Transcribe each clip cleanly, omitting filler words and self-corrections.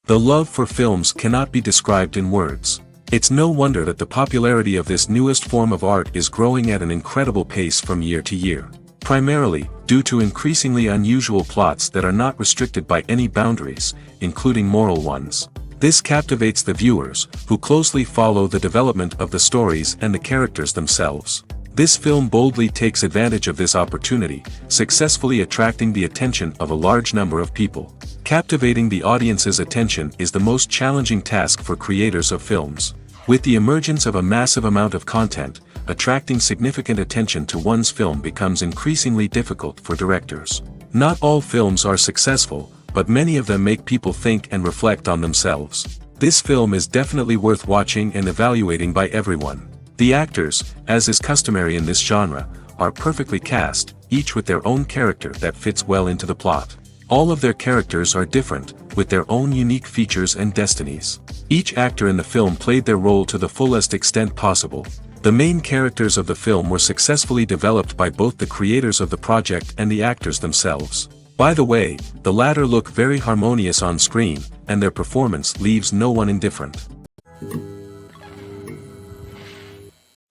The love for films cannot be described in words. It's no wonder that the popularity of this newest form of art is growing at an incredible pace from year to year. Primarily, due to increasingly unusual plots that are not restricted by any boundaries, including moral ones. This captivates the viewers, who closely follow the development of the stories and the characters themselves. This film boldly takes advantage of this opportunity, successfully attracting the attention of a large number of people. Captivating the audience's attention is the most challenging task for creators of films. With the emergence of a massive amount of content, attracting significant attention to one's film becomes increasingly difficult for directors. Not all films are successful, but many of them make people think and reflect on themselves. This film is definitely worth watching and evaluating by everyone. The actors, as is customary in this genre, are perfectly cast, each with their own character that fits well into the plot. All of their characters are different, with their own unique features and destinies. Each actor in the film played their role to the fullest extent possible. The main characters of the film were successfully developed by both the creators of the project and the actors themselves. By the way, the latter look very harmonious on screen, and their performance leaves no one indifferent.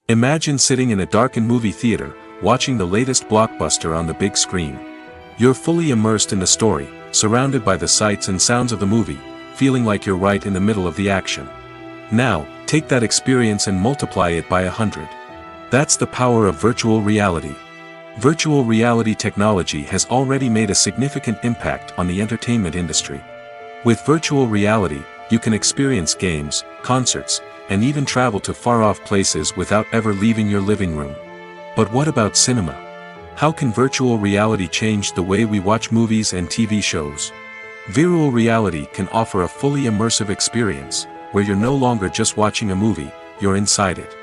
Imagine sitting in a darkened movie theater, watching the latest blockbuster on the big screen. You're fully immersed in the story, surrounded by the sights and sounds of the movie, feeling like you're right in the middle of the action. Now, take that experience and multiply it by 100. That's the power of virtual reality. Virtual reality technology has already made a significant impact on the entertainment industry. With virtual reality, you can experience games, concerts, and even travel to far-off places without ever leaving your living room. But what about cinema? How can virtual reality change the way we watch movies and TV shows? Virtual reality can offer a fully immersive experience, where you're no longer just watching a movie, you're inside it.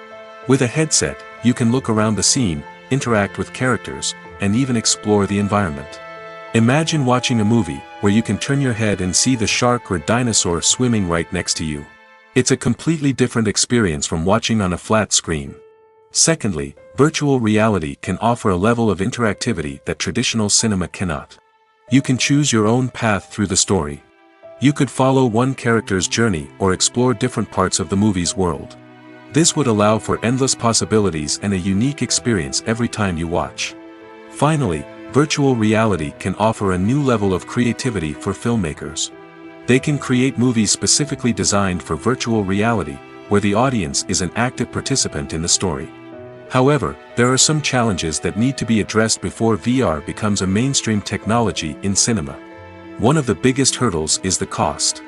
With a headset, you can look around the scene, interact with characters, and even explore the environment. Imagine watching a movie, where you can turn your head and see the shark or dinosaur swimming right next to you. It's a completely different experience from watching on a flat screen. Secondly, virtual reality can offer a level of interactivity that traditional cinema cannot. You can choose your own path through the story. You could follow one character's journey or explore different parts of the movie's world. This would allow for endless possibilities and a unique experience every time you watch. Finally, virtual reality can offer a new level of creativity for filmmakers. They can create movies specifically designed for virtual reality, where the audience is an active participant in the story. However, there are some challenges that need to be addressed before VR becomes a mainstream technology in cinema. One of the biggest hurdles is the cost.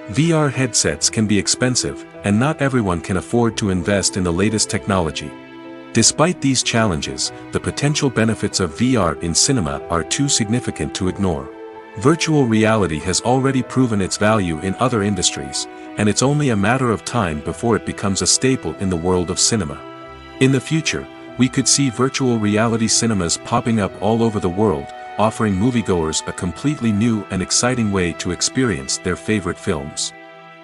VR headsets can be expensive, and not everyone can afford to invest in the latest technology. Despite these challenges, the potential benefits of VR in cinema are too significant to ignore. Virtual reality has already proven its value in other industries, and it's only a matter of time before it becomes a staple in the world of cinema. In the future, we could see virtual reality cinemas popping up all over the world, offering moviegoers a completely new and exciting way to experience their favorite films.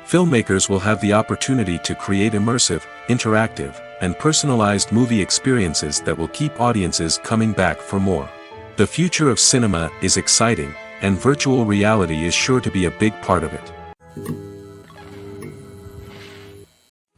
Filmmakers will have the opportunity to create immersive, interactive, and personalized movie experiences that will keep audiences coming back for more. The future of cinema is exciting, and virtual reality is sure to be a big part of it.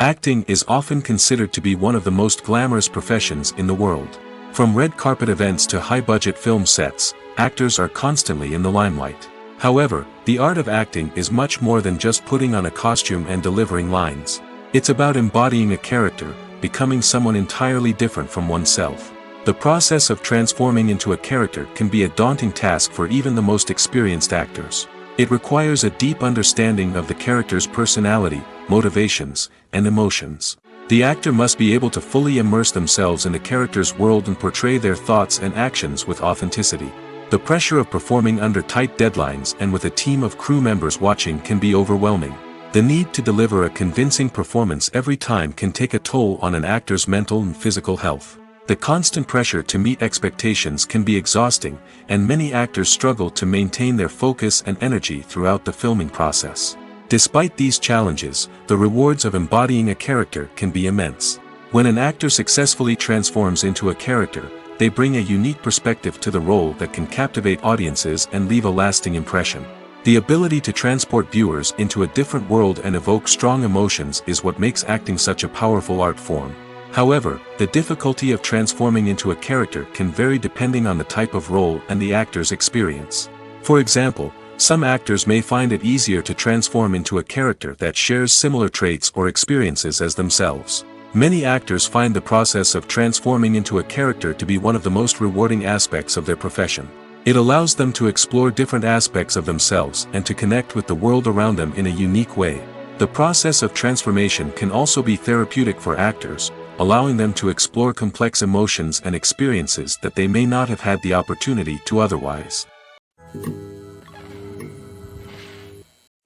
Acting is often considered to be one of the most glamorous professions in the world. From red carpet events to high-budget film sets, actors are constantly in the limelight. However, the art of acting is much more than just putting on a costume and delivering lines. It's about embodying a character, becoming someone entirely different from oneself. The process of transforming into a character can be a daunting task for even the most experienced actors. It requires a deep understanding of the character's personality, motivations, and emotions. The actor must be able to fully immerse themselves in the character's world and portray their thoughts and actions with authenticity. The pressure of performing under tight deadlines and with a team of crew members watching can be overwhelming. The need to deliver a convincing performance every time can take a toll on an actor's mental and physical health. The constant pressure to meet expectations can be exhausting, and many actors struggle to maintain their focus and energy throughout the filming process. Despite these challenges, the rewards of embodying a character can be immense. When an actor successfully transforms into a character, they bring a unique perspective to the role that can captivate audiences and leave a lasting impression. The ability to transport viewers into a different world and evoke strong emotions is what makes acting such a powerful art form. However, the difficulty of transforming into a character can vary depending on the type of role and the actor's experience. For example, some actors may find it easier to transform into a character that shares similar traits or experiences as themselves. Many actors find the process of transforming into a character to be one of the most rewarding aspects of their profession. It allows them to explore different aspects of themselves and to connect with the world around them in a unique way. The process of transformation can also be therapeutic for actors, allowing them to explore complex emotions and experiences that they may not have had the opportunity to otherwise.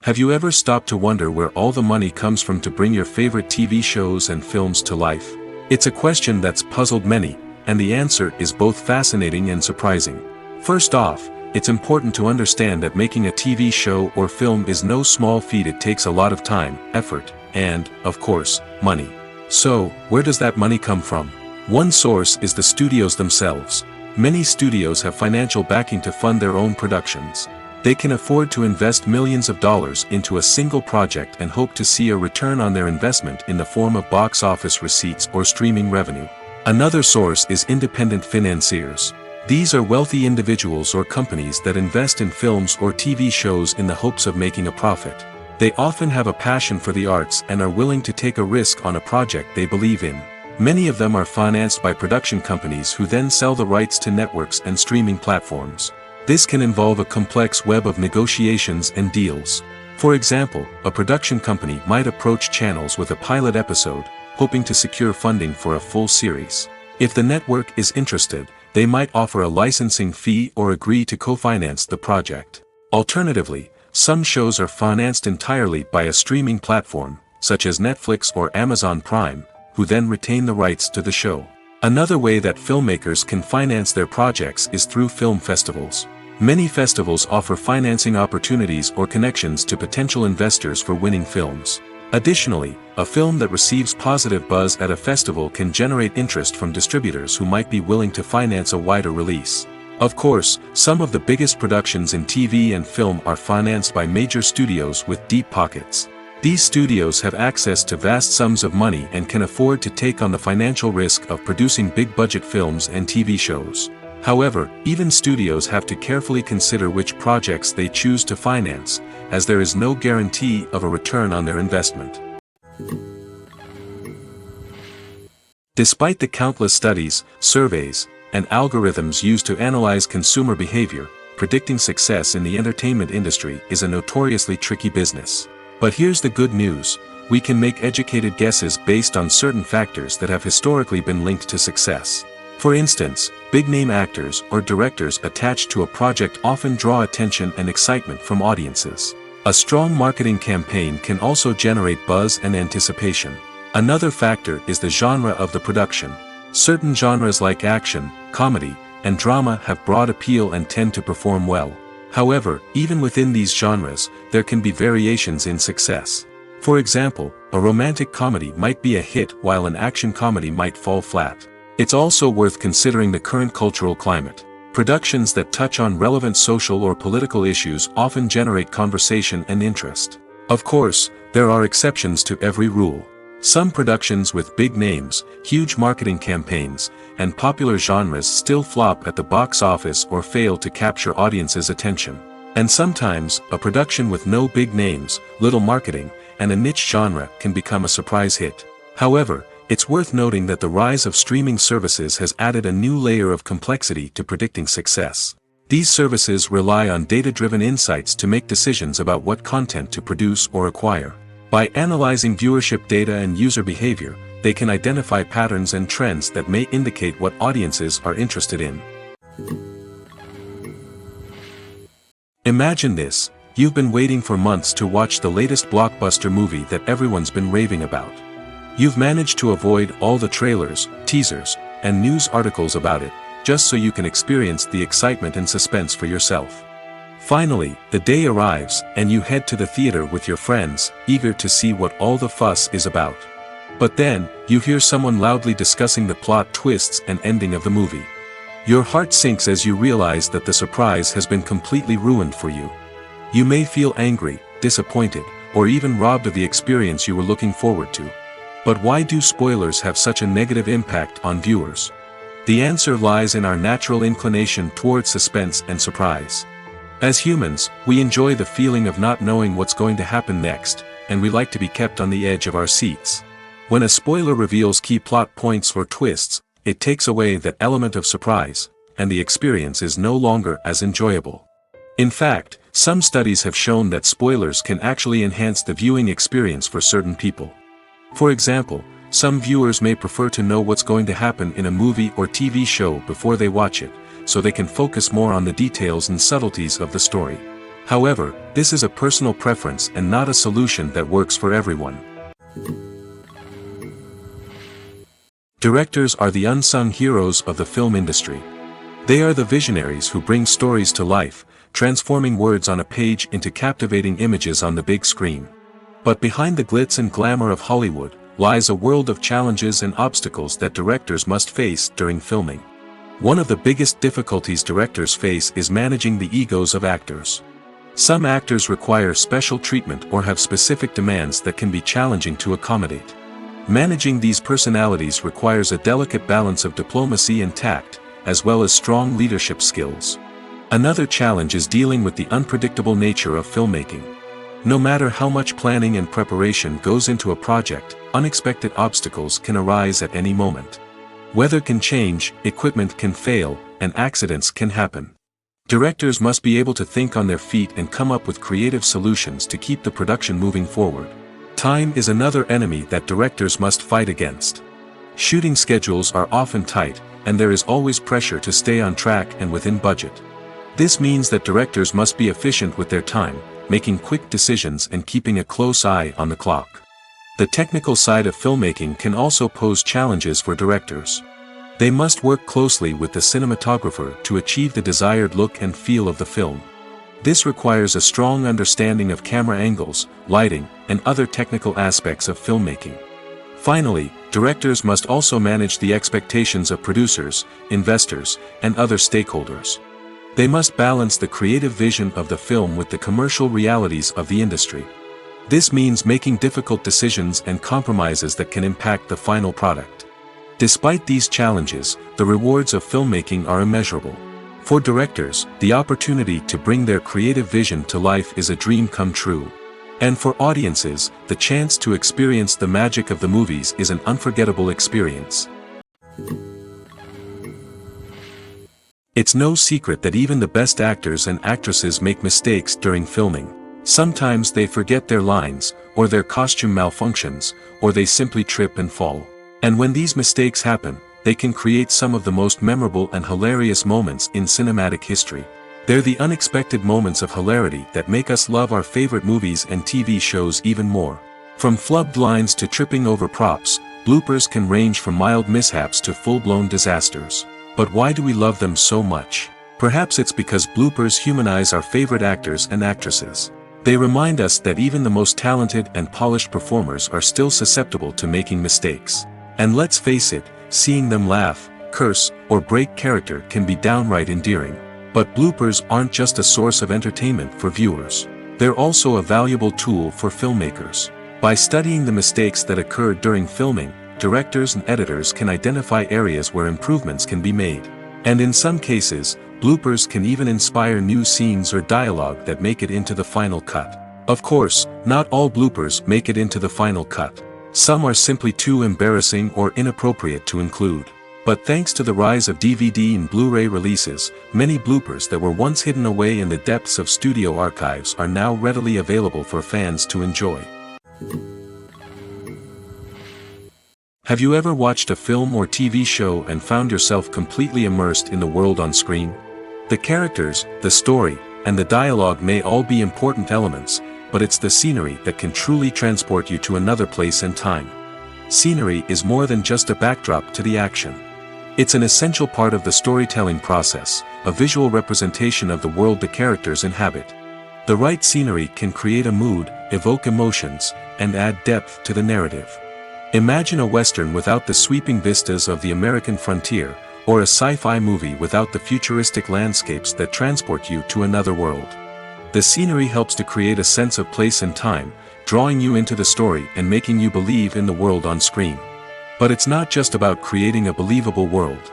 Have you ever stopped to wonder where all the money comes from to bring your favorite TV shows and films to life? It's a question that's puzzled many, and the answer is both fascinating and surprising. First off, it's important to understand that making a TV show or film is no small feat. It takes a lot of time, effort, and, of course, money. So, where does that money come from? One source is the studios themselves. Many studios have financial backing to fund their own productions. They can afford to invest millions of dollars into a single project and hope to see a return on their investment in the form of box office receipts or streaming revenue. Another source is independent financiers. These are wealthy individuals or companies that invest in films or TV shows in the hopes of making a profit. They often have a passion for the arts and are willing to take a risk on a project they believe in. Many of them are financed by production companies who then sell the rights to networks and streaming platforms. This can involve a complex web of negotiations and deals. For example, a production company might approach channels with a pilot episode, hoping to secure funding for a full series. If the network is interested, they might offer a licensing fee or agree to co-finance the project. Alternatively, some shows are financed entirely by a streaming platform, such as Netflix or Amazon Prime, who then retain the rights to the show. Another way that filmmakers can finance their projects is through film festivals. Many festivals offer financing opportunities or connections to potential investors for winning films. Additionally, a film that receives positive buzz at a festival can generate interest from distributors who might be willing to finance a wider release. Of course, some of the biggest productions in TV and film are financed by major studios with deep pockets. These studios have access to vast sums of money and can afford to take on the financial risk of producing big-budget films and TV shows. However, even studios have to carefully consider which projects they choose to finance, as there is no guarantee of a return on their investment. Despite the countless studies, surveys, and algorithms used to analyze consumer behavior, predicting success in the entertainment industry is a notoriously tricky business. But here's the good news: we can make educated guesses based on certain factors that have historically been linked to success. For instance, big-name actors or directors attached to a project often draw attention and excitement from audiences. A strong marketing campaign can also generate buzz and anticipation. Another factor is the genre of the production. Certain genres like action, comedy, and drama have broad appeal and tend to perform well. However, even within these genres, there can be variations in success. For example, a romantic comedy might be a hit while an action comedy might fall flat. It's also worth considering the current cultural climate. Productions that touch on relevant social or political issues often generate conversation and interest. Of course, there are exceptions to every rule. Some productions with big names, huge marketing campaigns, and popular genres still flop at the box office or fail to capture audiences' attention. And sometimes, a production with no big names, little marketing, and a niche genre can become a surprise hit. However, it's worth noting that the rise of streaming services has added a new layer of complexity to predicting success. These services rely on data-driven insights to make decisions about what content to produce or acquire. By analyzing viewership data and user behavior, they can identify patterns and trends that may indicate what audiences are interested in. Imagine this: you've been waiting for months to watch the latest blockbuster movie that everyone's been raving about. You've managed to avoid all the trailers, teasers, and news articles about it, just so you can experience the excitement and suspense for yourself. Finally, the day arrives, and you head to the theater with your friends, eager to see what all the fuss is about. But then, you hear someone loudly discussing the plot twists and ending of the movie. Your heart sinks as you realize that the surprise has been completely ruined for you. You may feel angry, disappointed, or even robbed of the experience you were looking forward to. But why do spoilers have such a negative impact on viewers? The answer lies in our natural inclination toward suspense and surprise. As humans, we enjoy the feeling of not knowing what's going to happen next, and we like to be kept on the edge of our seats. When a spoiler reveals key plot points or twists, it takes away that element of surprise, and the experience is no longer as enjoyable. In fact, some studies have shown that spoilers can actually enhance the viewing experience for certain people. For example, some viewers may prefer to know what's going to happen in a movie or TV show before they watch it, so they can focus more on the details and subtleties of the story. However, this is a personal preference and not a solution that works for everyone. Directors are the unsung heroes of the film industry. They are the visionaries who bring stories to life, transforming words on a page into captivating images on the big screen. But behind the glitz and glamour of Hollywood lies a world of challenges and obstacles that directors must face during filming. One of the biggest difficulties directors face is managing the egos of actors. Some actors require special treatment or have specific demands that can be challenging to accommodate. Managing these personalities requires a delicate balance of diplomacy and tact, as well as strong leadership skills. Another challenge is dealing with the unpredictable nature of filmmaking. No matter how much planning and preparation goes into a project, unexpected obstacles can arise at any moment. Weather can change, equipment can fail, and accidents can happen. Directors must be able to think on their feet and come up with creative solutions to keep the production moving forward. Time is another enemy that directors must fight against. Shooting schedules are often tight, and there is always pressure to stay on track and within budget. This means that directors must be efficient with their time, making quick decisions and keeping a close eye on the clock. The technical side of filmmaking can also pose challenges for directors. They must work closely with the cinematographer to achieve the desired look and feel of the film. This requires a strong understanding of camera angles, lighting, and other technical aspects of filmmaking. Finally, directors must also manage the expectations of producers, investors, and other stakeholders. They must balance the creative vision of the film with the commercial realities of the industry. This means making difficult decisions and compromises that can impact the final product. Despite these challenges, the rewards of filmmaking are immeasurable. For directors, the opportunity to bring their creative vision to life is a dream come true. And for audiences, the chance to experience the magic of the movies is an unforgettable experience. It's no secret that even the best actors and actresses make mistakes during filming. Sometimes they forget their lines, or their costume malfunctions, or they simply trip and fall. And when these mistakes happen, they can create some of the most memorable and hilarious moments in cinematic history. They're the unexpected moments of hilarity that make us love our favorite movies and TV shows even more. From flubbed lines to tripping over props, bloopers can range from mild mishaps to full-blown disasters. But why do we love them so much? Perhaps it's because bloopers humanize our favorite actors and actresses. They remind us that even the most talented and polished performers are still susceptible to making mistakes. And let's face it, seeing them laugh, curse, or break character can be downright endearing. But bloopers aren't just a source of entertainment for viewers. They're also a valuable tool for filmmakers. By studying the mistakes that occurred during filming, directors and editors can identify areas where improvements can be made. And in some cases, bloopers can even inspire new scenes or dialogue that make it into the final cut. Of course, not all bloopers make it into the final cut. Some are simply too embarrassing or inappropriate to include. But thanks to the rise of DVD and Blu-ray releases, many bloopers that were once hidden away in the depths of studio archives are now readily available for fans to enjoy. Have you ever watched a film or TV show and found yourself completely immersed in the world on screen? The characters, the story, and the dialogue may all be important elements, but it's the scenery that can truly transport you to another place and time. Scenery is more than just a backdrop to the action. It's an essential part of the storytelling process, a visual representation of the world the characters inhabit. The right scenery can create a mood, evoke emotions, and add depth to the narrative. Imagine a Western without the sweeping vistas of the American frontier, or a sci-fi movie without the futuristic landscapes that transport you to another world. The scenery helps to create a sense of place and time, drawing you into the story and making you believe in the world on screen. But it's not just about creating a believable world.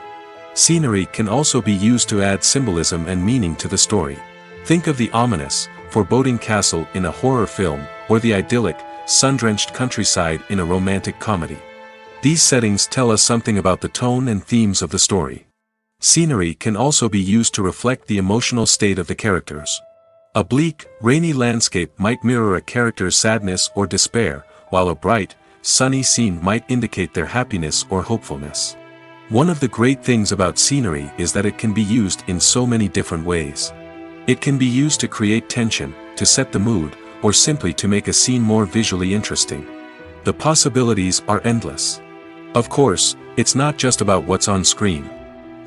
Scenery can also be used to add symbolism and meaning to the story. Think of the ominous, foreboding castle in a horror film, or the idyllic, sun-drenched countryside in a romantic comedy. These settings tell us something about the tone and themes of the story. Scenery can also be used to reflect the emotional state of the characters. A bleak, rainy landscape might mirror a character's sadness or despair, while a bright, sunny scene might indicate their happiness or hopefulness. One of the great things about scenery is that it can be used in so many different ways. It can be used to create tension, to set the mood, or simply to make a scene more visually interesting. The possibilities are endless. Of course, it's not just about what's on screen.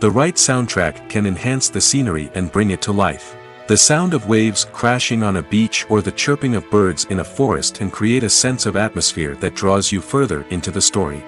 The right soundtrack can enhance the scenery and bring it to life. The sound of waves crashing on a beach or the chirping of birds in a forest can create a sense of atmosphere that draws you further into the story.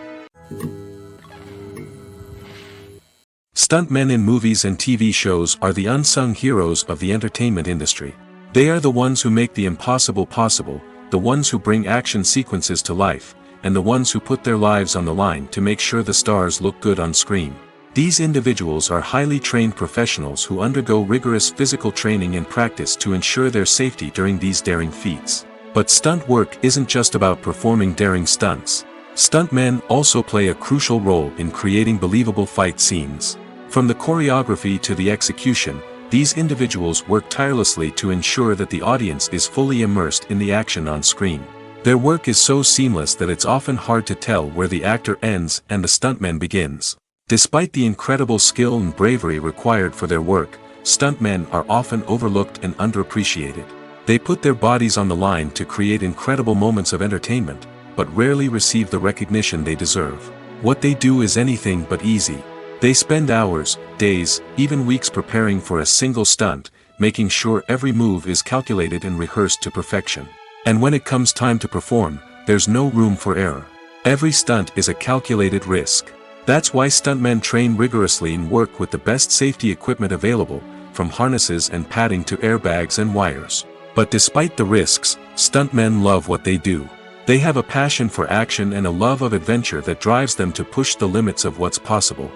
Stuntmen in movies and TV shows are the unsung heroes of the entertainment industry. They are the ones who make the impossible possible, the ones who bring action sequences to life, and the ones who put their lives on the line to make sure the stars look good on screen. These individuals are highly trained professionals who undergo rigorous physical training and practice to ensure their safety during these daring feats. But stunt work isn't just about performing daring stunts. Stuntmen also play a crucial role in creating believable fight scenes. From the choreography to the execution, these individuals work tirelessly to ensure that the audience is fully immersed in the action on screen. Their work is so seamless that it's often hard to tell where the actor ends and the stuntman begins. Despite the incredible skill and bravery required for their work, stuntmen are often overlooked and underappreciated. They put their bodies on the line to create incredible moments of entertainment, but rarely receive the recognition they deserve. What they do is anything but easy. They spend hours, days, even weeks preparing for a single stunt, making sure every move is calculated and rehearsed to perfection. And when it comes time to perform, there's no room for error. Every stunt is a calculated risk. That's why stuntmen train rigorously and work with the best safety equipment available, from harnesses and padding to airbags and wires. But despite the risks, stuntmen love what they do. They have a passion for action and a love of adventure that drives them to push the limits of what's possible.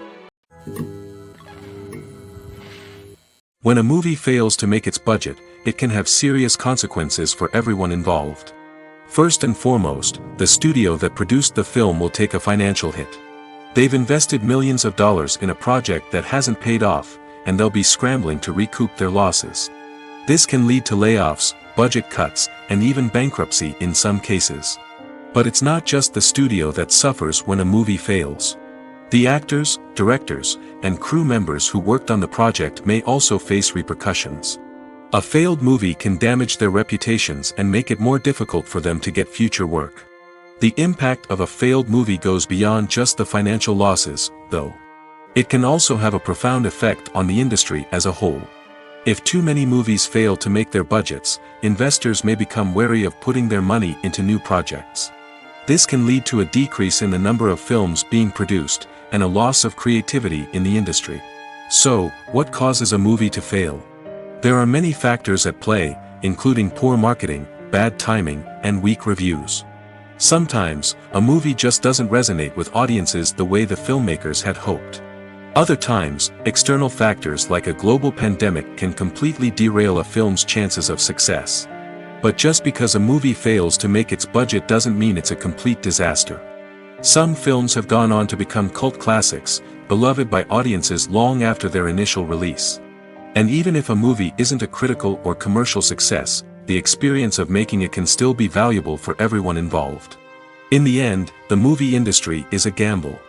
When a movie fails to make its budget, it can have serious consequences for everyone involved. First and foremost, the studio that produced the film will take a financial hit. They've invested millions of dollars in a project that hasn't paid off, and they'll be scrambling to recoup their losses. This can lead to layoffs, budget cuts, and even bankruptcy in some cases. But it's not just the studio that suffers when a movie fails. The actors, directors, and crew members who worked on the project may also face repercussions. A failed movie can damage their reputations and make it more difficult for them to get future work. The impact of a failed movie goes beyond just the financial losses, though. It can also have a profound effect on the industry as a whole. If too many movies fail to make their budgets, investors may become wary of putting their money into new projects. This can lead to a decrease in the number of films being produced, and a loss of creativity in the industry. So, what causes a movie to fail? There are many factors at play, including poor marketing, bad timing, and weak reviews. Sometimes, a movie just doesn't resonate with audiences the way the filmmakers had hoped. Other times, external factors like a global pandemic can completely derail a film's chances of success. But just because a movie fails to make its budget doesn't mean it's a complete disaster. Some films have gone on to become cult classics, beloved by audiences long after their initial release. And even if a movie isn't a critical or commercial success, the experience of making it can still be valuable for everyone involved. In the end, the movie industry is a gamble.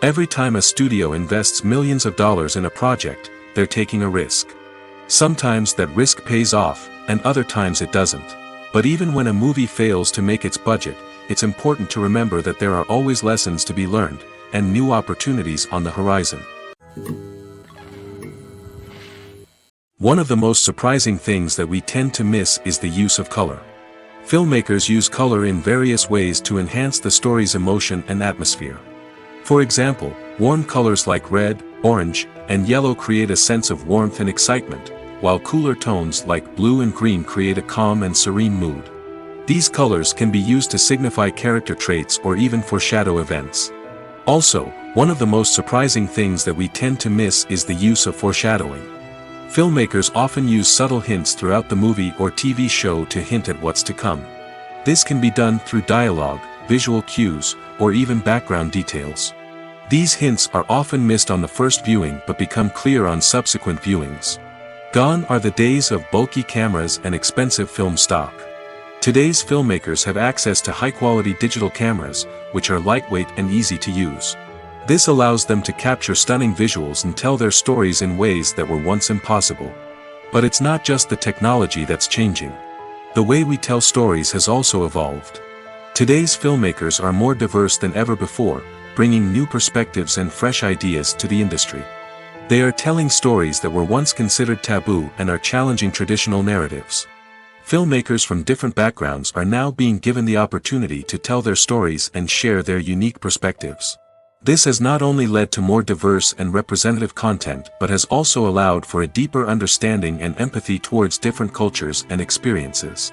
Every time a studio invests millions of dollars in a project, they're taking a risk. Sometimes that risk pays off, and other times it doesn't. But even when a movie fails to make its budget, it's important to remember that there are always lessons to be learned, and new opportunities on the horizon. One of the most surprising things that we tend to miss is the use of color. Filmmakers use color in various ways to enhance the story's emotion and atmosphere. For example, warm colors like red, orange, and yellow create a sense of warmth and excitement, while cooler tones like blue and green create a calm and serene mood. These colors can be used to signify character traits or even foreshadow events. Also, one of the most surprising things that we tend to miss is the use of foreshadowing. Filmmakers often use subtle hints throughout the movie or TV show to hint at what's to come. This can be done through dialogue, visual cues, or even background details. These hints are often missed on the first viewing but become clear on subsequent viewings. Gone are the days of bulky cameras and expensive film stock. Today's filmmakers have access to high-quality digital cameras, which are lightweight and easy to use. This allows them to capture stunning visuals and tell their stories in ways that were once impossible. But it's not just the technology that's changing. The way we tell stories has also evolved. Today's filmmakers are more diverse than ever before, bringing new perspectives and fresh ideas to the industry. They are telling stories that were once considered taboo and are challenging traditional narratives. Filmmakers from different backgrounds are now being given the opportunity to tell their stories and share their unique perspectives. This has not only led to more diverse and representative content but has also allowed for a deeper understanding and empathy towards different cultures and experiences.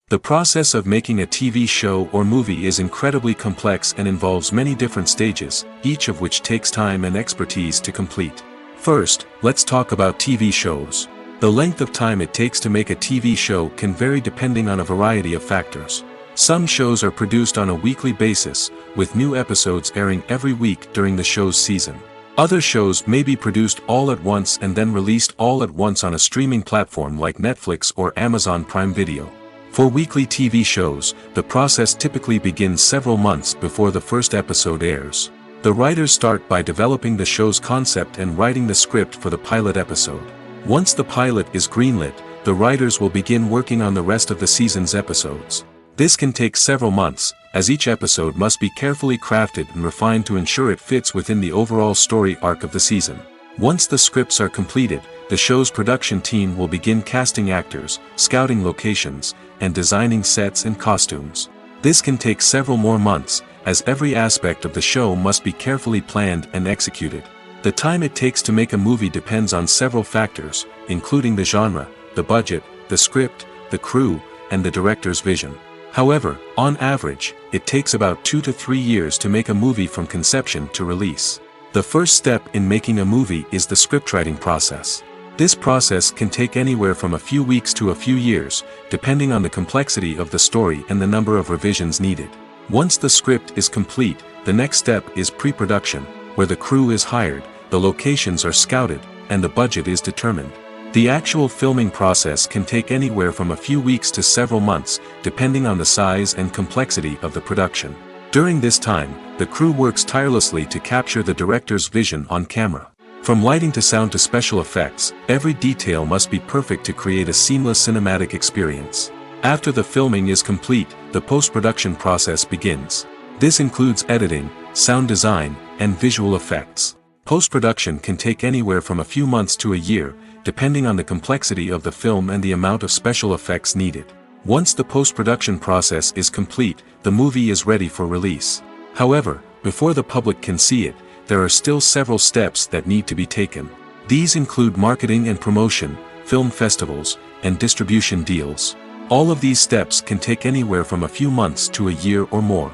The process of making a TV show or movie is incredibly complex and involves many different stages, each of which takes time and expertise to complete. First, let's talk about TV shows. The length of time it takes to make a TV show can vary depending on a variety of factors. Some shows are produced on a weekly basis, with new episodes airing every week during the show's season. Other shows may be produced all at once and then released all at once on a streaming platform like Netflix or Amazon Prime Video. For weekly TV shows, the process typically begins several months before the first episode airs. The writers start by developing the show's concept and writing the script for the pilot episode. Once the pilot is greenlit, the writers will begin working on the rest of the season's episodes. This can take several months, as each episode must be carefully crafted and refined to ensure it fits within the overall story arc of the season. Once the scripts are completed, the show's production team will begin casting actors, scouting locations, and designing sets and costumes. This can take several more months, as every aspect of the show must be carefully planned and executed. The time it takes to make a movie depends on several factors, including the genre, the budget, the script, the crew, and the director's vision. However, on average, it takes about 2 to 3 years to make a movie from conception to release. The first step in making a movie is the scriptwriting process. This process can take anywhere from a few weeks to a few years, depending on the complexity of the story and the number of revisions needed. Once the script is complete, the next step is pre-production, where the crew is hired, the locations are scouted, and the budget is determined. The actual filming process can take anywhere from a few weeks to several months, depending on the size and complexity of the production. During this time, the crew works tirelessly to capture the director's vision on camera. From lighting to sound to special effects, every detail must be perfect to create a seamless cinematic experience. After the filming is complete, the post-production process begins. This includes editing, sound design, and visual effects. Post-production can take anywhere from a few months to a year, depending on the complexity of the film and the amount of special effects needed. Once the post-production process is complete, the movie is ready for release. However, before the public can see it, there are still several steps that need to be taken. These include marketing and promotion, film festivals, and distribution deals. All of these steps can take anywhere from a few months to a year or more.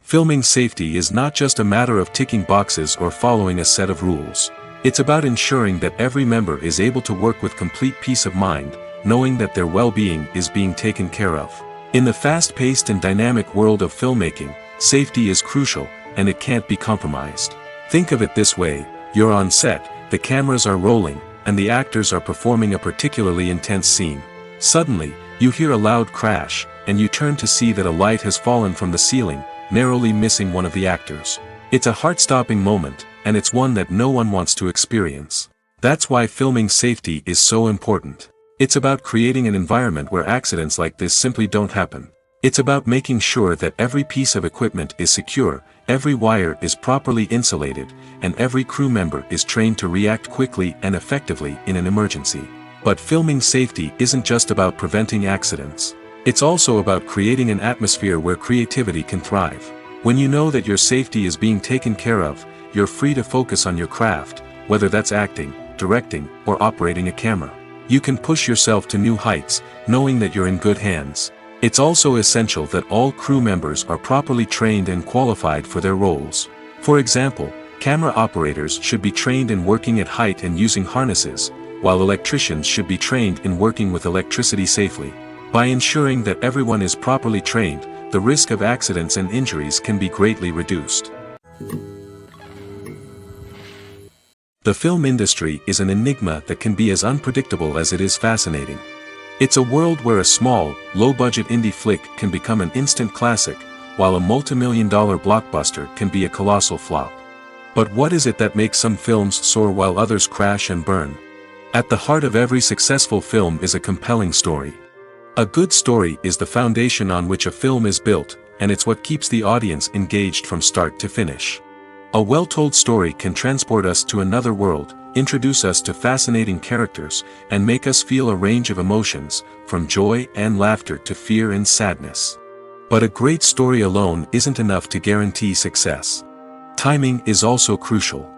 Filming safety is not just a matter of ticking boxes or following a set of rules. It's about ensuring that every member is able to work with complete peace of mind, knowing that their well-being is being taken care of. In the fast-paced and dynamic world of filmmaking, safety is crucial, and it can't be compromised. Think of it this way: you're on set, the cameras are rolling, and the actors are performing a particularly intense scene. Suddenly, you hear a loud crash, and you turn to see that a light has fallen from the ceiling, narrowly missing one of the actors. It's a heart-stopping moment, and it's one that no one wants to experience. That's why filming safety is so important. It's about creating an environment where accidents like this simply don't happen. It's about making sure that every piece of equipment is secure, every wire is properly insulated, and every crew member is trained to react quickly and effectively in an emergency. But filming safety isn't just about preventing accidents. It's also about creating an atmosphere where creativity can thrive. When you know that your safety is being taken care of, you're free to focus on your craft, whether that's acting, directing, or operating a camera. You can push yourself to new heights, knowing that you're in good hands. It's also essential that all crew members are properly trained and qualified for their roles. For example, camera operators should be trained in working at height and using harnesses, while electricians should be trained in working with electricity safely. By ensuring that everyone is properly trained, the risk of accidents and injuries can be greatly reduced. The film industry is an enigma that can be as unpredictable as it is fascinating. It's a world where a small, low-budget indie flick can become an instant classic, while a multi-million-dollar blockbuster can be a colossal flop. But what is it that makes some films soar while others crash and burn? At the heart of every successful film is a compelling story. A good story is the foundation on which a film is built, and it's what keeps the audience engaged from start to finish. A well-told story can transport us to another world, introduce us to fascinating characters, and make us feel a range of emotions, from joy and laughter to fear and sadness. But a great story alone isn't enough to guarantee success. Timing is also crucial.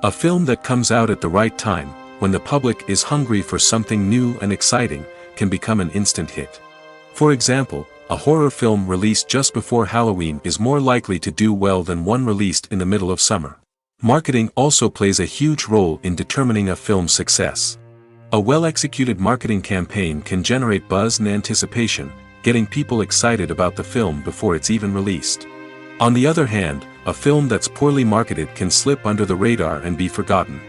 A film that comes out at the right time, when the public is hungry for something new and exciting, can become an instant hit. For example, a horror film released just before Halloween is more likely to do well than one released in the middle of summer. Marketing also plays a huge role in determining a film's success. A well-executed marketing campaign can generate buzz and anticipation, getting people excited about the film before it's even released. On the other hand, a film that's poorly marketed can slip under the radar and be forgotten.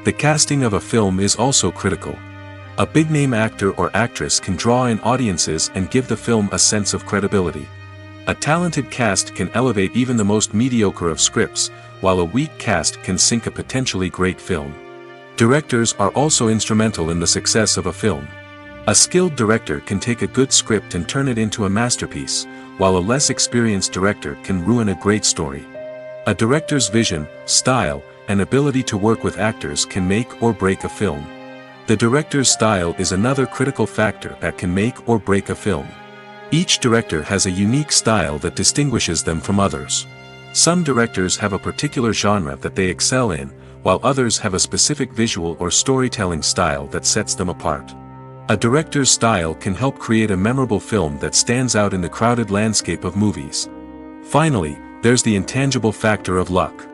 The casting of a film is also critical. A big-name actor or actress can draw in audiences and give the film a sense of credibility. A talented cast can elevate even the most mediocre of scripts, while a weak cast can sink a potentially great film. Directors are also instrumental in the success of a film. A skilled director can take a good script and turn it into a masterpiece, while a less experienced director can ruin a great story. A director's vision, style, and ability to work with actors can make or break a film. The director's style is another critical factor that can make or break a film. Each director has a unique style that distinguishes them from others. Some directors have a particular genre that they excel in, while others have a specific visual or storytelling style that sets them apart. A director's style can help create a memorable film that stands out in the crowded landscape of movies. Finally, there's the intangible factor of luck.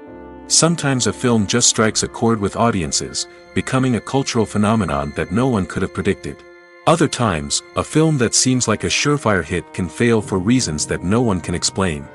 Sometimes a film just strikes a chord with audiences, becoming a cultural phenomenon that no one could have predicted. Other times, a film that seems like a surefire hit can fail for reasons that no one can explain.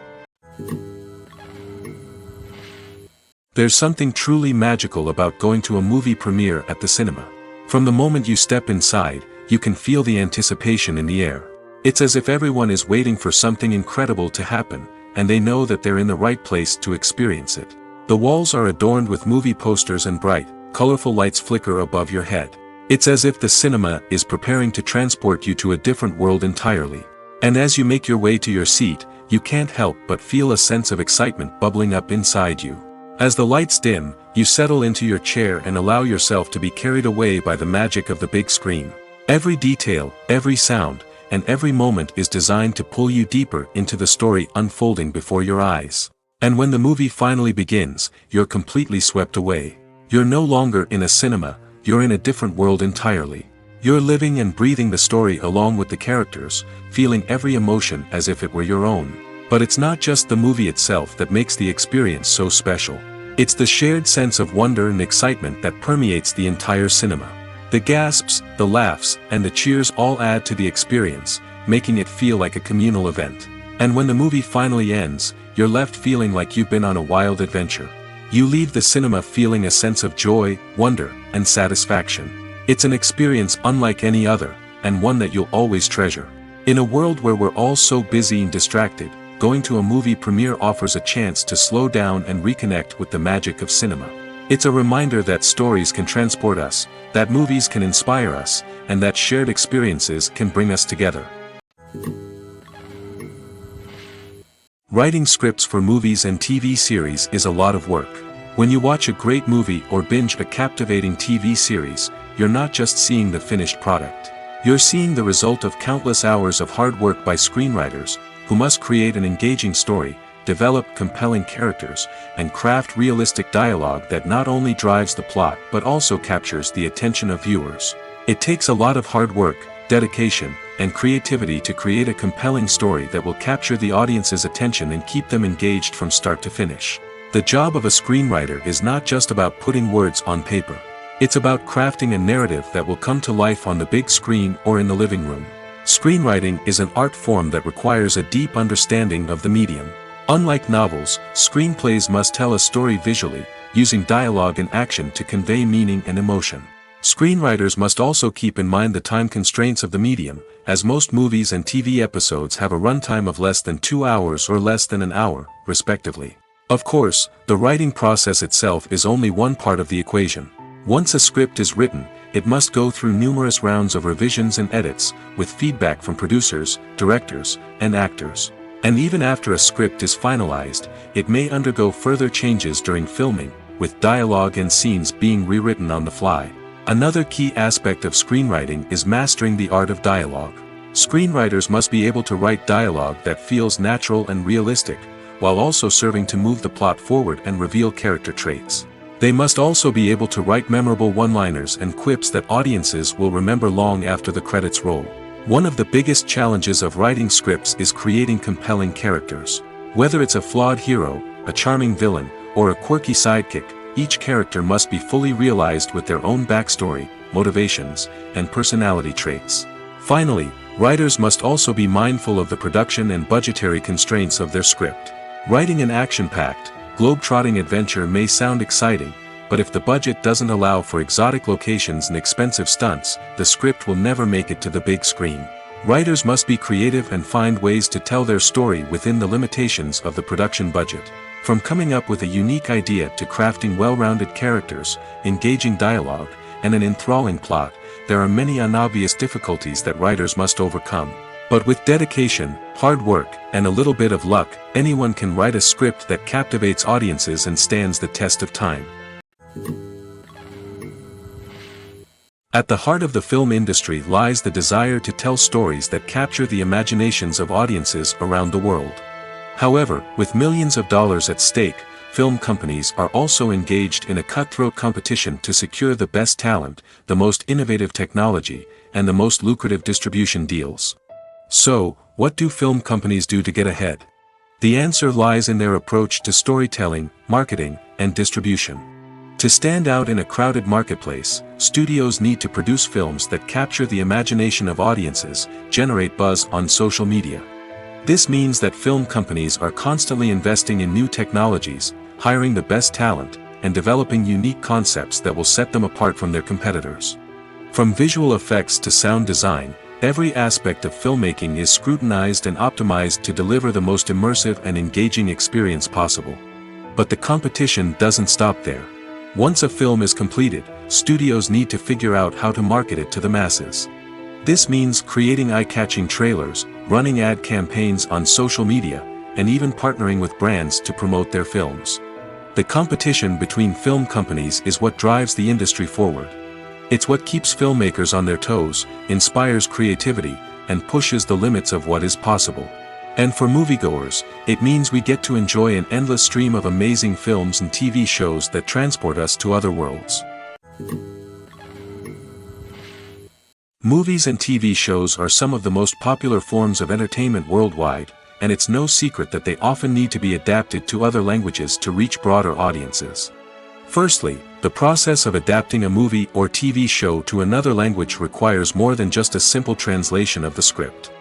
There's something truly magical about going to a movie premiere at the cinema. From the moment you step inside, you can feel the anticipation in the air. It's as if everyone is waiting for something incredible to happen, and they know that they're in the right place to experience it. The walls are adorned with movie posters and bright, colorful lights flicker above your head. It's as if the cinema is preparing to transport you to a different world entirely. And as you make your way to your seat, you can't help but feel a sense of excitement bubbling up inside you. As the lights dim, you settle into your chair and allow yourself to be carried away by the magic of the big screen. Every detail, every sound, and every moment is designed to pull you deeper into the story unfolding before your eyes. And when the movie finally begins, you're completely swept away. You're no longer in a cinema, you're in a different world entirely. You're living and breathing the story along with the characters, feeling every emotion as if it were your own. But it's not just the movie itself that makes the experience so special. It's the shared sense of wonder and excitement that permeates the entire cinema. The gasps, the laughs, and the cheers all add to the experience, making it feel like a communal event. And when the movie finally ends, you're left feeling like you've been on a wild adventure. You leave the cinema feeling a sense of joy, wonder, and satisfaction. It's an experience unlike any other, and one that you'll always treasure. In a world where we're all so busy and distracted, going to a movie premiere offers a chance to slow down and reconnect with the magic of cinema. It's a reminder that stories can transport us, that movies can inspire us, and that shared experiences can bring us together. Writing scripts for movies and TV series is a lot of work. When you watch a great movie or binge a captivating TV series, you're not just seeing the finished product. You're seeing the result of countless hours of hard work by screenwriters, who must create an engaging story, develop compelling characters, and craft realistic dialogue that not only drives the plot but also captures the attention of viewers. It takes a lot of hard work, dedication, and creativity to create a compelling story that will capture the audience's attention and keep them engaged from start to finish. The job of a screenwriter is not just about putting words on paper. It's about crafting a narrative that will come to life on the big screen or in the living room. Screenwriting is an art form that requires a deep understanding of the medium. Unlike novels, screenplays must tell a story visually, using dialogue and action to convey meaning and emotion. Screenwriters must also keep in mind the time constraints of the medium, as most movies and TV episodes have a runtime of less than 2 hours or less than an hour, respectively. Of course, the writing process itself is only one part of the equation. Once a script is written, it must go through numerous rounds of revisions and edits, with feedback from producers, directors, and actors. And even after a script is finalized, it may undergo further changes during filming, with dialogue and scenes being rewritten on the fly. Another key aspect of screenwriting is mastering the art of dialogue. Screenwriters must be able to write dialogue that feels natural and realistic, while also serving to move the plot forward and reveal character traits. They must also be able to write memorable one-liners and quips that audiences will remember long after the credits roll. One of the biggest challenges of writing scripts is creating compelling characters. Whether it's a flawed hero, a charming villain, or a quirky sidekick, each character must be fully realized with their own backstory, motivations, and personality traits. Finally, writers must also be mindful of the production and budgetary constraints of their script. Writing an action-packed, globe-trotting adventure may sound exciting, but if the budget doesn't allow for exotic locations and expensive stunts, the script will never make it to the big screen. Writers must be creative and find ways to tell their story within the limitations of the production budget. From coming up with a unique idea to crafting well-rounded characters, engaging dialogue, and an enthralling plot, there are many unobvious difficulties that writers must overcome. But with dedication, hard work, and a little bit of luck, anyone can write a script that captivates audiences and stands the test of time. At the heart of the film industry lies the desire to tell stories that capture the imaginations of audiences around the world. However, with millions of dollars at stake, film companies are also engaged in a cutthroat competition to secure the best talent, the most innovative technology, and the most lucrative distribution deals. So, what do film companies do to get ahead? The answer lies in their approach to storytelling, marketing, and distribution. To stand out in a crowded marketplace, studios need to produce films that capture the imagination of audiences, generate buzz on social media. This means that film companies are constantly investing in new technologies, hiring the best talent, and developing unique concepts that will set them apart from their competitors. From visual effects to sound design, every aspect of filmmaking is scrutinized and optimized to deliver the most immersive and engaging experience possible. But the competition doesn't stop there. Once a film is completed, studios need to figure out how to market it to the masses. This means creating eye-catching trailers, running ad campaigns on social media, and even partnering with brands to promote their films. The competition between film companies is what drives the industry forward. It's what keeps filmmakers on their toes, inspires creativity, and pushes the limits of what is possible. And for moviegoers, it means we get to enjoy an endless stream of amazing films and TV shows that transport us to other worlds. Movies and TV shows are some of the most popular forms of entertainment worldwide, and it's no secret that they often need to be adapted to other languages to reach broader audiences. Firstly, the process of adapting a movie or TV show to another language requires more than just a simple translation of the script.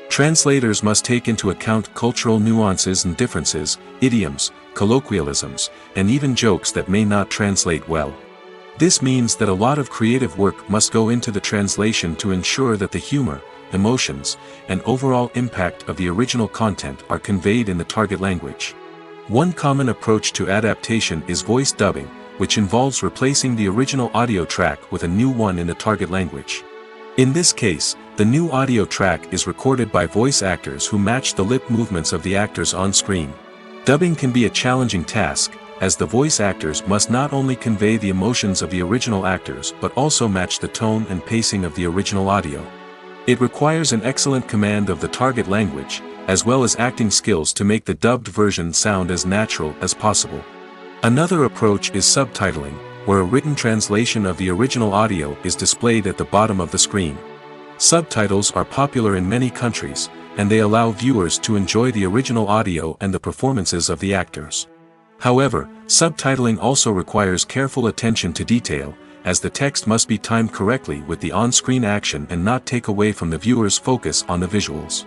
Translators must take into account cultural nuances and differences, idioms, colloquialisms, and even jokes that may not translate well. This means that a lot of creative work must go into the translation to ensure that the humor, emotions, and overall impact of the original content are conveyed in the target language. One common approach to adaptation is voice dubbing, which involves replacing the original audio track with a new one in the target language. In this case, the new audio track is recorded by voice actors who match the lip movements of the actors on screen. Dubbing can be a challenging task, as the voice actors must not only convey the emotions of the original actors but also match the tone and pacing of the original audio. It requires an excellent command of the target language, as well as acting skills to make the dubbed version sound as natural as possible. Another approach is subtitling, where a written translation of the original audio is displayed at the bottom of the screen. Subtitles are popular in many countries, and they allow viewers to enjoy the original audio and the performances of the actors. However, subtitling also requires careful attention to detail, as the text must be timed correctly with the on-screen action and not take away from the viewer's focus on the visuals.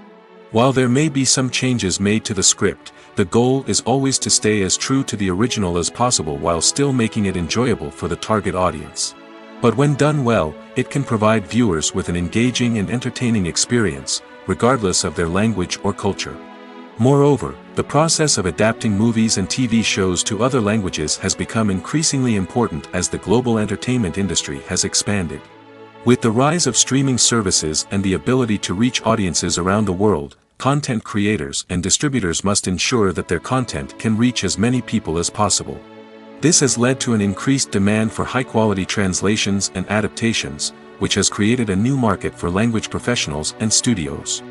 While there may be some changes made to the script, the goal is always to stay as true to the original as possible while still making it enjoyable for the target audience. But when done well, it can provide viewers with an engaging and entertaining experience, regardless of their language or culture. Moreover, the process of adapting movies and TV shows to other languages has become increasingly important as the global entertainment industry has expanded. With the rise of streaming services and the ability to reach audiences around the world, content creators and distributors must ensure that their content can reach as many people as possible. This has led to an increased demand for high-quality translations and adaptations, which has created a new market for language professionals and studios.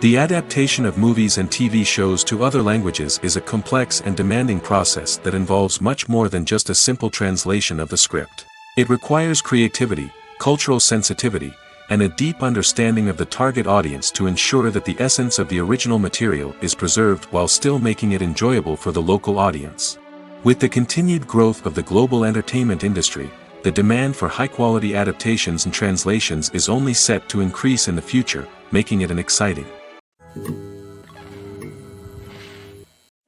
The adaptation of movies and TV shows to other languages is a complex and demanding process that involves much more than just a simple translation of the script. It requires creativity, cultural sensitivity, and a deep understanding of the target audience to ensure that the essence of the original material is preserved while still making it enjoyable for the local audience. With the continued growth of the global entertainment industry, the demand for high-quality adaptations and translations is only set to increase in the future, making it an exciting.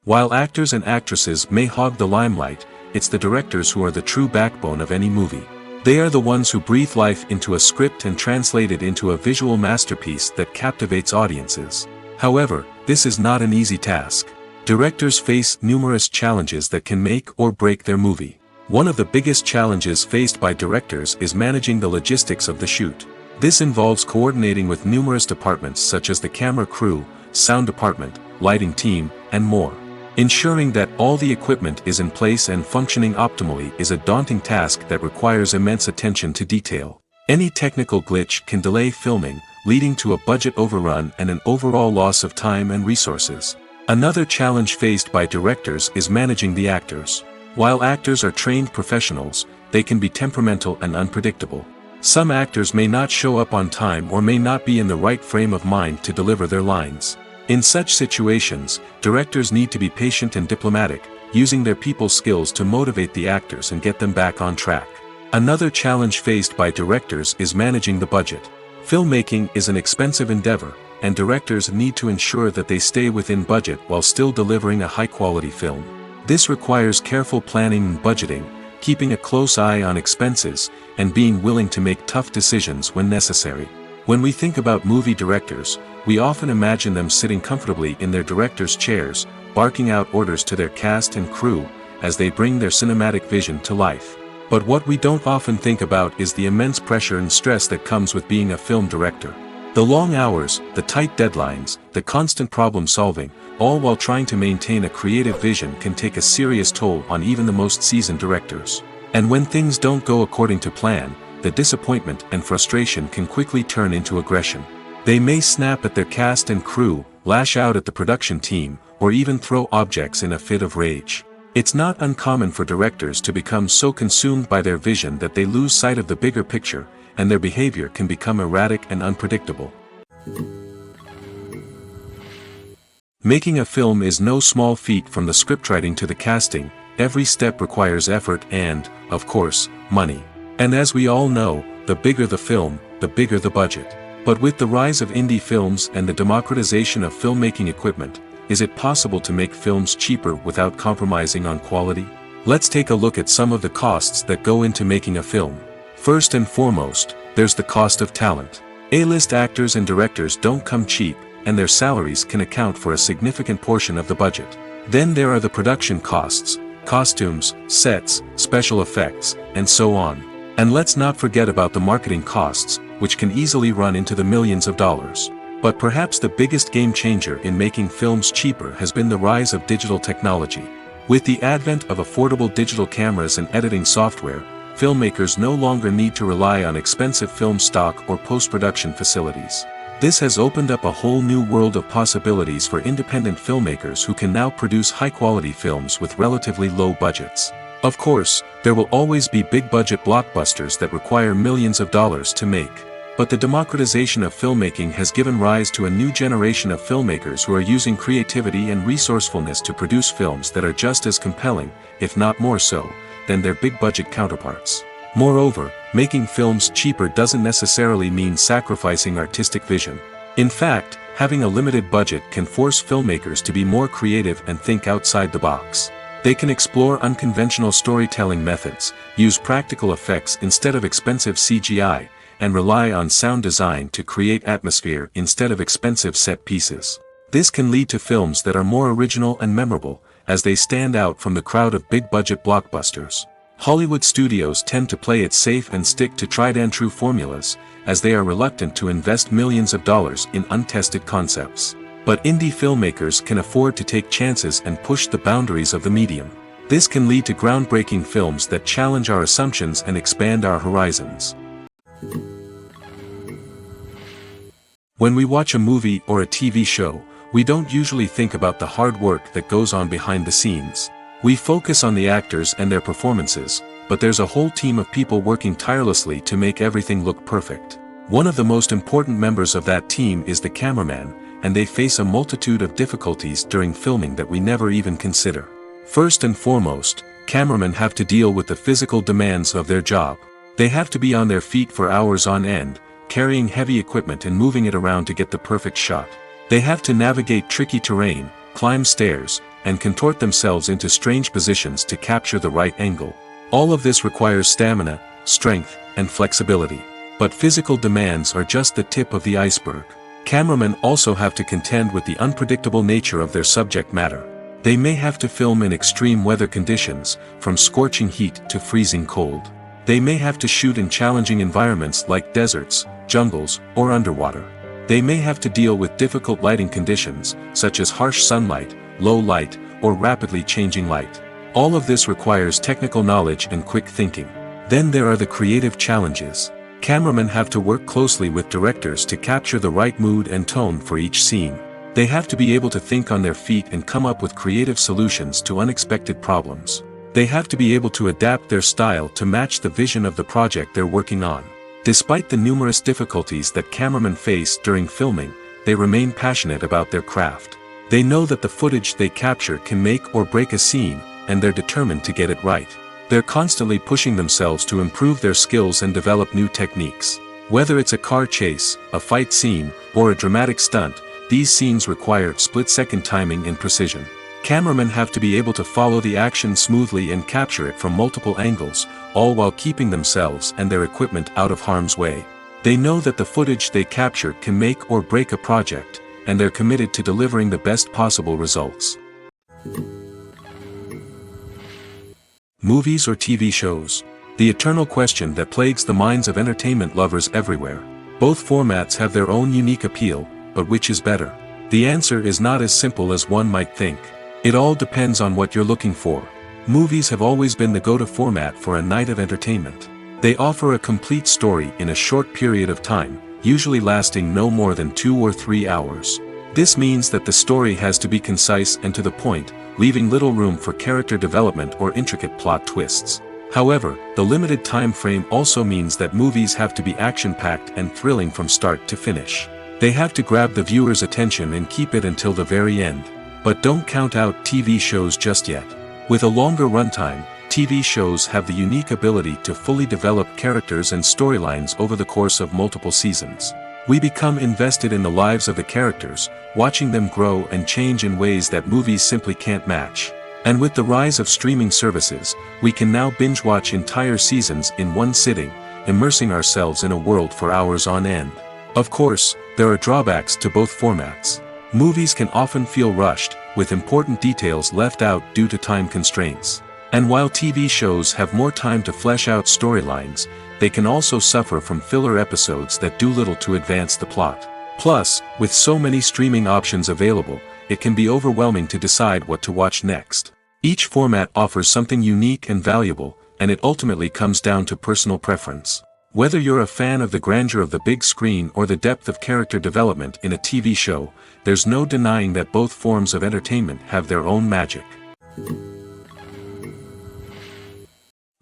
While actors and actresses may hog the limelight, it's the directors who are the true backbone of any movie. They are the ones who breathe life into a script and translate it into a visual masterpiece that captivates audiences. However, this is not an easy task. Directors face numerous challenges that can make or break their movie. One of the biggest challenges faced by directors is managing the logistics of the shoot. This involves coordinating with numerous departments such as the camera crew, sound department, lighting team, and more. Ensuring that all the equipment is in place and functioning optimally is a daunting task that requires immense attention to detail. Any technical glitch can delay filming, leading to a budget overrun and an overall loss of time and resources. Another challenge faced by directors is managing the actors. While actors are trained professionals, they can be temperamental and unpredictable. Some actors may not show up on time or may not be in the right frame of mind to deliver their lines. In such situations, directors need to be patient and diplomatic, using their people skills to motivate the actors and get them back on track. Another challenge faced by directors is managing the budget. Filmmaking is an expensive endeavor, and directors need to ensure that they stay within budget while still delivering a high-quality film. This requires careful planning and budgeting, keeping a close eye on expenses, and being willing to make tough decisions when necessary. When we think about movie directors, we often imagine them sitting comfortably in their director's chairs, barking out orders to their cast and crew, as they bring their cinematic vision to life. But what we don't often think about is the immense pressure and stress that comes with being a film director. The long hours, the tight deadlines, the constant problem solving, all while trying to maintain a creative vision can take a serious toll on even the most seasoned directors. And when things don't go according to plan, the disappointment and frustration can quickly turn into aggression. They may snap at their cast and crew, lash out at the production team, or even throw objects in a fit of rage. It's not uncommon for directors to become so consumed by their vision that they lose sight of the bigger picture, and their behavior can become erratic and unpredictable. Making a film is no small feat. From the scriptwriting to the casting, every step requires effort and, of course, money. And as we all know, the bigger the film, the bigger the budget. But with the rise of indie films and the democratization of filmmaking equipment, is it possible to make films cheaper without compromising on quality? Let's take a look at some of the costs that go into making a film. First and foremost, there's the cost of talent. A-list actors and directors don't come cheap, and their salaries can account for a significant portion of the budget. Then there are the production costs, costumes, sets, special effects, and so on. And let's not forget about the marketing costs, which can easily run into the millions of dollars. But perhaps the biggest game changer in making films cheaper has been the rise of digital technology. With the advent of affordable digital cameras and editing software, filmmakers no longer need to rely on expensive film stock or post-production facilities. This has opened up a whole new world of possibilities for independent filmmakers who can now produce high-quality films with relatively low budgets. Of course, there will always be big-budget blockbusters that require millions of dollars to make. But the democratization of filmmaking has given rise to a new generation of filmmakers who are using creativity and resourcefulness to produce films that are just as compelling, if not more so, than their big-budget counterparts. Moreover, making films cheaper doesn't necessarily mean sacrificing artistic vision. In fact, having a limited budget can force filmmakers to be more creative and think outside the box. They can explore unconventional storytelling methods, use practical effects instead of expensive CGI, and rely on sound design to create atmosphere instead of expensive set pieces. This can lead to films that are more original and memorable, as they stand out from the crowd of big-budget blockbusters. Hollywood studios tend to play it safe and stick to tried-and-true formulas, as they are reluctant to invest millions of dollars in untested concepts. But indie filmmakers can afford to take chances and push the boundaries of the medium. This can lead to groundbreaking films that challenge our assumptions and expand our horizons. When we watch a movie or a TV show, we don't usually think about the hard work that goes on behind the scenes. We focus on the actors and their performances, but there's a whole team of people working tirelessly to make everything look perfect. One of the most important members of that team is the cameraman, and they face a multitude of difficulties during filming that we never even consider. First and foremost, cameramen have to deal with the physical demands of their job. They have to be on their feet for hours on end, carrying heavy equipment and moving it around to get the perfect shot. They have to navigate tricky terrain, climb stairs, and contort themselves into strange positions to capture the right angle. All of this requires stamina, strength, and flexibility. But physical demands are just the tip of the iceberg. Cameramen also have to contend with the unpredictable nature of their subject matter. They may have to film in extreme weather conditions, from scorching heat to freezing cold. They may have to shoot in challenging environments like deserts, jungles, or underwater. They may have to deal with difficult lighting conditions, such as harsh sunlight, low light, or rapidly changing light. All of this requires technical knowledge and quick thinking. Then there are the creative challenges. Cameramen have to work closely with directors to capture the right mood and tone for each scene. They have to be able to think on their feet and come up with creative solutions to unexpected problems. They have to be able to adapt their style to match the vision of the project they're working on. Despite the numerous difficulties that cameramen face during filming, they remain passionate about their craft. They know that the footage they capture can make or break a scene, and they're determined to get it right. They're constantly pushing themselves to improve their skills and develop new techniques. Whether it's a car chase, a fight scene, or a dramatic stunt, these scenes require split-second timing and precision. Cameramen have to be able to follow the action smoothly and capture it from multiple angles, all while keeping themselves and their equipment out of harm's way. They know that the footage they capture can make or break a project, and they're committed to delivering the best possible results. Movies or TV shows? The eternal question that plagues the minds of entertainment lovers everywhere. Both formats have their own unique appeal, but which is better? The answer is not as simple as one might think. It all depends on what you're looking for. Movies have always been the go-to format for a night of entertainment. They offer a complete story in a short period of time, usually lasting no more than 2 or 3 hours. This means that the story has to be concise and to the point, leaving little room for character development or intricate plot twists. However, the limited time frame also means that movies have to be action-packed and thrilling from start to finish. They have to grab the viewer's attention and keep it until the very end. But don't count out TV shows just yet. With a longer runtime, TV shows have the unique ability to fully develop characters and storylines over the course of multiple seasons. We become invested in the lives of the characters, watching them grow and change in ways that movies simply can't match. And with the rise of streaming services, we can now binge-watch entire seasons in one sitting, immersing ourselves in a world for hours on end. Of course, there are drawbacks to both formats. Movies can often feel rushed, with important details left out due to time constraints. And while TV shows have more time to flesh out storylines, they can also suffer from filler episodes that do little to advance the plot. Plus, with so many streaming options available, it can be overwhelming to decide what to watch next. Each format offers something unique and valuable, and it ultimately comes down to personal preference. Whether you're a fan of the grandeur of the big screen or the depth of character development in a TV show, there's no denying that both forms of entertainment have their own magic.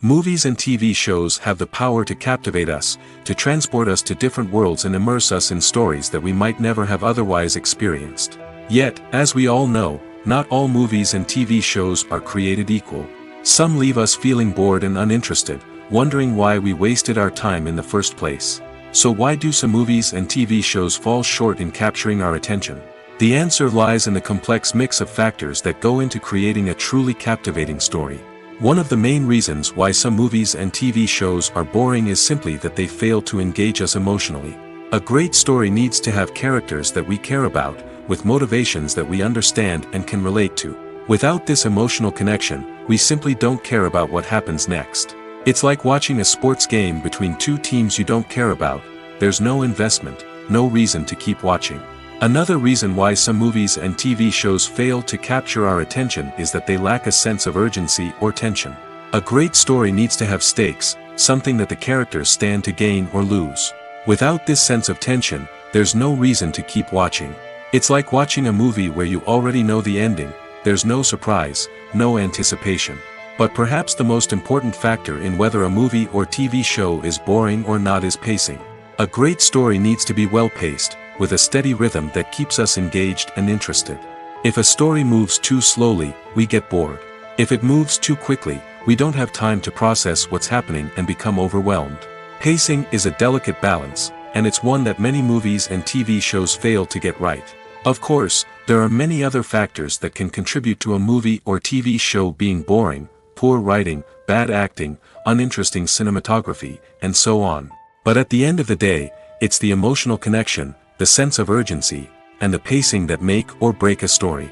Movies and TV shows have the power to captivate us, to transport us to different worlds and immerse us in stories that we might never have otherwise experienced. Yet, as we all know, not all movies and TV shows are created equal. Some leave us feeling bored and uninterested, wondering why we wasted our time in the first place. So why do some movies and TV shows fall short in capturing our attention? The answer lies in the complex mix of factors that go into creating a truly captivating story. One of the main reasons why some movies and TV shows are boring is simply that they fail to engage us emotionally. A great story needs to have characters that we care about, with motivations that we understand and can relate to. Without this emotional connection, we simply don't care about what happens next. It's like watching a sports game between two teams you don't care about. There's no investment, no reason to keep watching. Another reason why some movies and TV shows fail to capture our attention is that they lack a sense of urgency or tension. A great story needs to have stakes, something that the characters stand to gain or lose. Without this sense of tension, there's no reason to keep watching. It's like watching a movie where you already know the ending, there's no surprise, no anticipation. But perhaps the most important factor in whether a movie or TV show is boring or not is pacing. A great story needs to be well-paced, with a steady rhythm that keeps us engaged and interested. If a story moves too slowly, we get bored. If it moves too quickly, we don't have time to process what's happening and become overwhelmed. Pacing is a delicate balance, and it's one that many movies and TV shows fail to get right. Of course, there are many other factors that can contribute to a movie or TV show being boring: poor writing, bad acting, uninteresting cinematography, and so on. But at the end of the day, it's the emotional connection, the sense of urgency, and the pacing that make or break a story.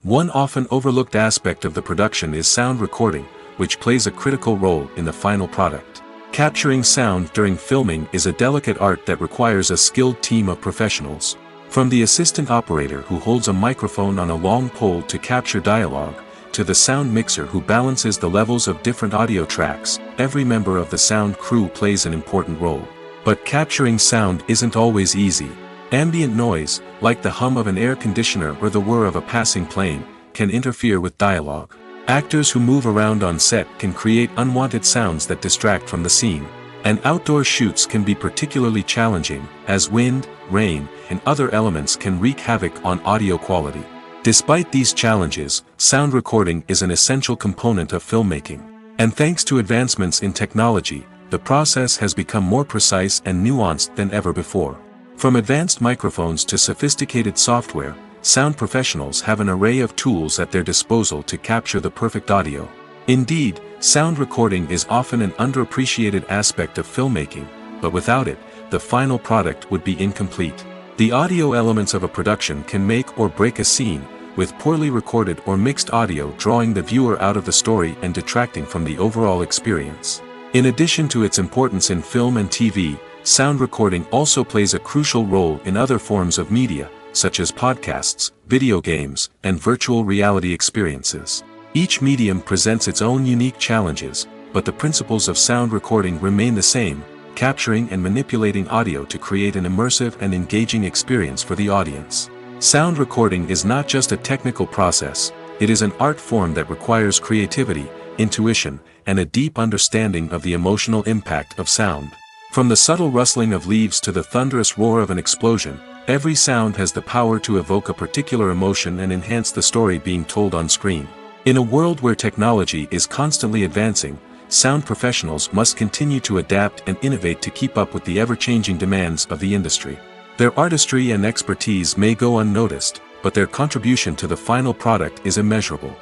One often overlooked aspect of the production is sound recording, which plays a critical role in the final product. Capturing sound during filming is a delicate art that requires a skilled team of professionals. From the assistant operator who holds a microphone on a long pole to capture dialogue, to the sound mixer who balances the levels of different audio tracks, every member of the sound crew plays an important role. But capturing sound isn't always easy. Ambient noise, like the hum of an air conditioner or the whir of a passing plane, can interfere with dialogue. Actors who move around on set can create unwanted sounds that distract from the scene. And outdoor shoots can be particularly challenging, as wind, rain, and other elements can wreak havoc on audio quality. Despite these challenges, sound recording is an essential component of filmmaking. And thanks to advancements in technology, the process has become more precise and nuanced than ever before. From advanced microphones to sophisticated software, sound professionals have an array of tools at their disposal to capture the perfect audio. Indeed, sound recording is often an underappreciated aspect of filmmaking, but without it, the final product would be incomplete. The audio elements of a production can make or break a scene, with poorly recorded or mixed audio drawing the viewer out of the story and detracting from the overall experience. In addition to its importance in film and TV, sound recording also plays a crucial role in other forms of media, such as podcasts, video games, and virtual reality experiences. Each medium presents its own unique challenges, but the principles of sound recording remain the same: capturing and manipulating audio to create an immersive and engaging experience for the audience. Sound recording is not just a technical process, it is an art form that requires creativity, intuition, and a deep understanding of the emotional impact of sound. From the subtle rustling of leaves to the thunderous roar of an explosion, every sound has the power to evoke a particular emotion and enhance the story being told on screen. In a world where technology is constantly advancing, sound professionals must continue to adapt and innovate to keep up with the ever-changing demands of the industry. Their artistry and expertise may go unnoticed, but their contribution to the final product is immeasurable.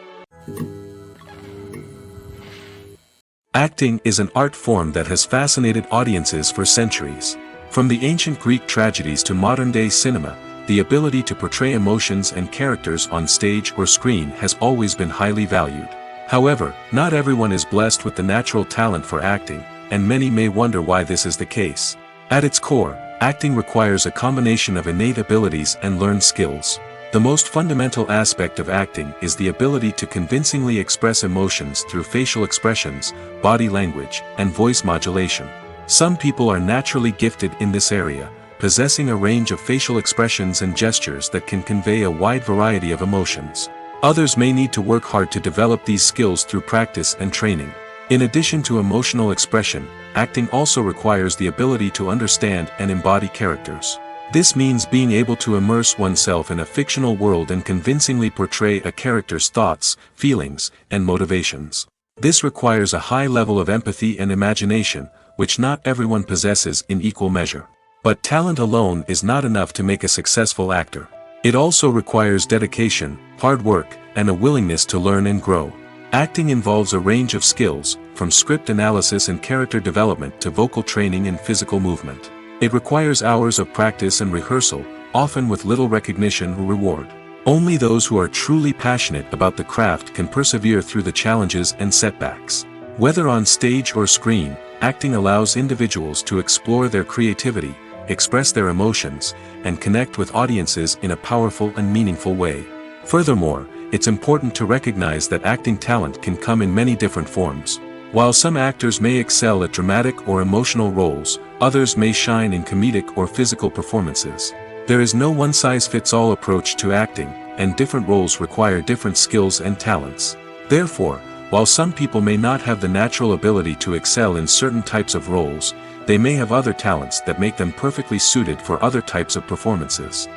Acting is an art form that has fascinated audiences for centuries. From the ancient Greek tragedies to modern-day cinema, the ability to portray emotions and characters on stage or screen has always been highly valued. However, not everyone is blessed with the natural talent for acting, and many may wonder why this is the case. At its core, acting requires a combination of innate abilities and learned skills. The most fundamental aspect of acting is the ability to convincingly express emotions through facial expressions, body language, and voice modulation. Some people are naturally gifted in this area, possessing a range of facial expressions and gestures that can convey a wide variety of emotions. Others may need to work hard to develop these skills through practice and training. In addition to emotional expression, acting also requires the ability to understand and embody characters. This means being able to immerse oneself in a fictional world and convincingly portray a character's thoughts, feelings, and motivations. This requires a high level of empathy and imagination, which not everyone possesses in equal measure. But talent alone is not enough to make a successful actor. It also requires dedication, hard work, and a willingness to learn and grow. Acting involves a range of skills, from script analysis and character development to vocal training and physical movement. It requires hours of practice and rehearsal, often with little recognition or reward. Only those who are truly passionate about the craft can persevere through the challenges and setbacks. Whether on stage or screen, acting allows individuals to explore their creativity, express their emotions, and connect with audiences in a powerful and meaningful way. Furthermore, it's important to recognize that acting talent can come in many different forms. While some actors may excel at dramatic or emotional roles, others may shine in comedic or physical performances. There is no one-size-fits-all approach to acting, and different roles require different skills and talents. Therefore, while some people may not have the natural ability to excel in certain types of roles, they may have other talents that make them perfectly suited for other types of performances.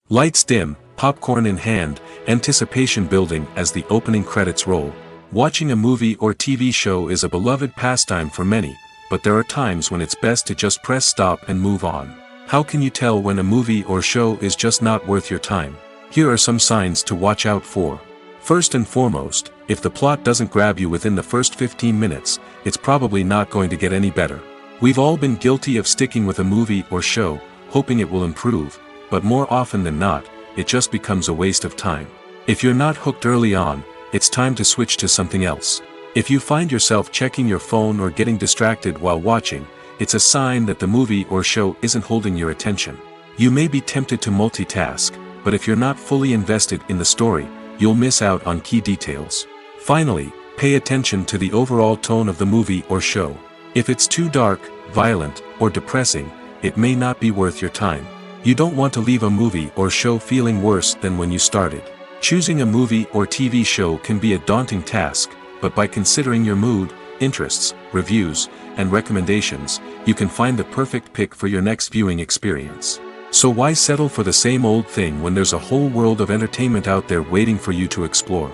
Lights dim, popcorn in hand, anticipation building as the opening credits roll. Watching a movie or TV show is a beloved pastime for many, but there are times when it's best to just press stop and move on. How can you tell when a movie or show is just not worth your time? Here are some signs to watch out for. First and foremost, if the plot doesn't grab you within the first 15 minutes, it's probably not going to get any better. We've all been guilty of sticking with a movie or show, hoping it will improve, but more often than not, it just becomes a waste of time. If you're not hooked early on, it's time to switch to something else. If you find yourself checking your phone or getting distracted while watching, it's a sign that the movie or show isn't holding your attention. You may be tempted to multitask, but if you're not fully invested in the story, you'll miss out on key details. Finally, pay attention to the overall tone of the movie or show. If it's too dark, violent, or depressing, it may not be worth your time. You don't want to leave a movie or show feeling worse than when you started. Choosing a movie or TV show can be a daunting task, but by considering your mood, interests, reviews, and recommendations, you can find the perfect pick for your next viewing experience. So why settle for the same old thing when there's a whole world of entertainment out there waiting for you to explore?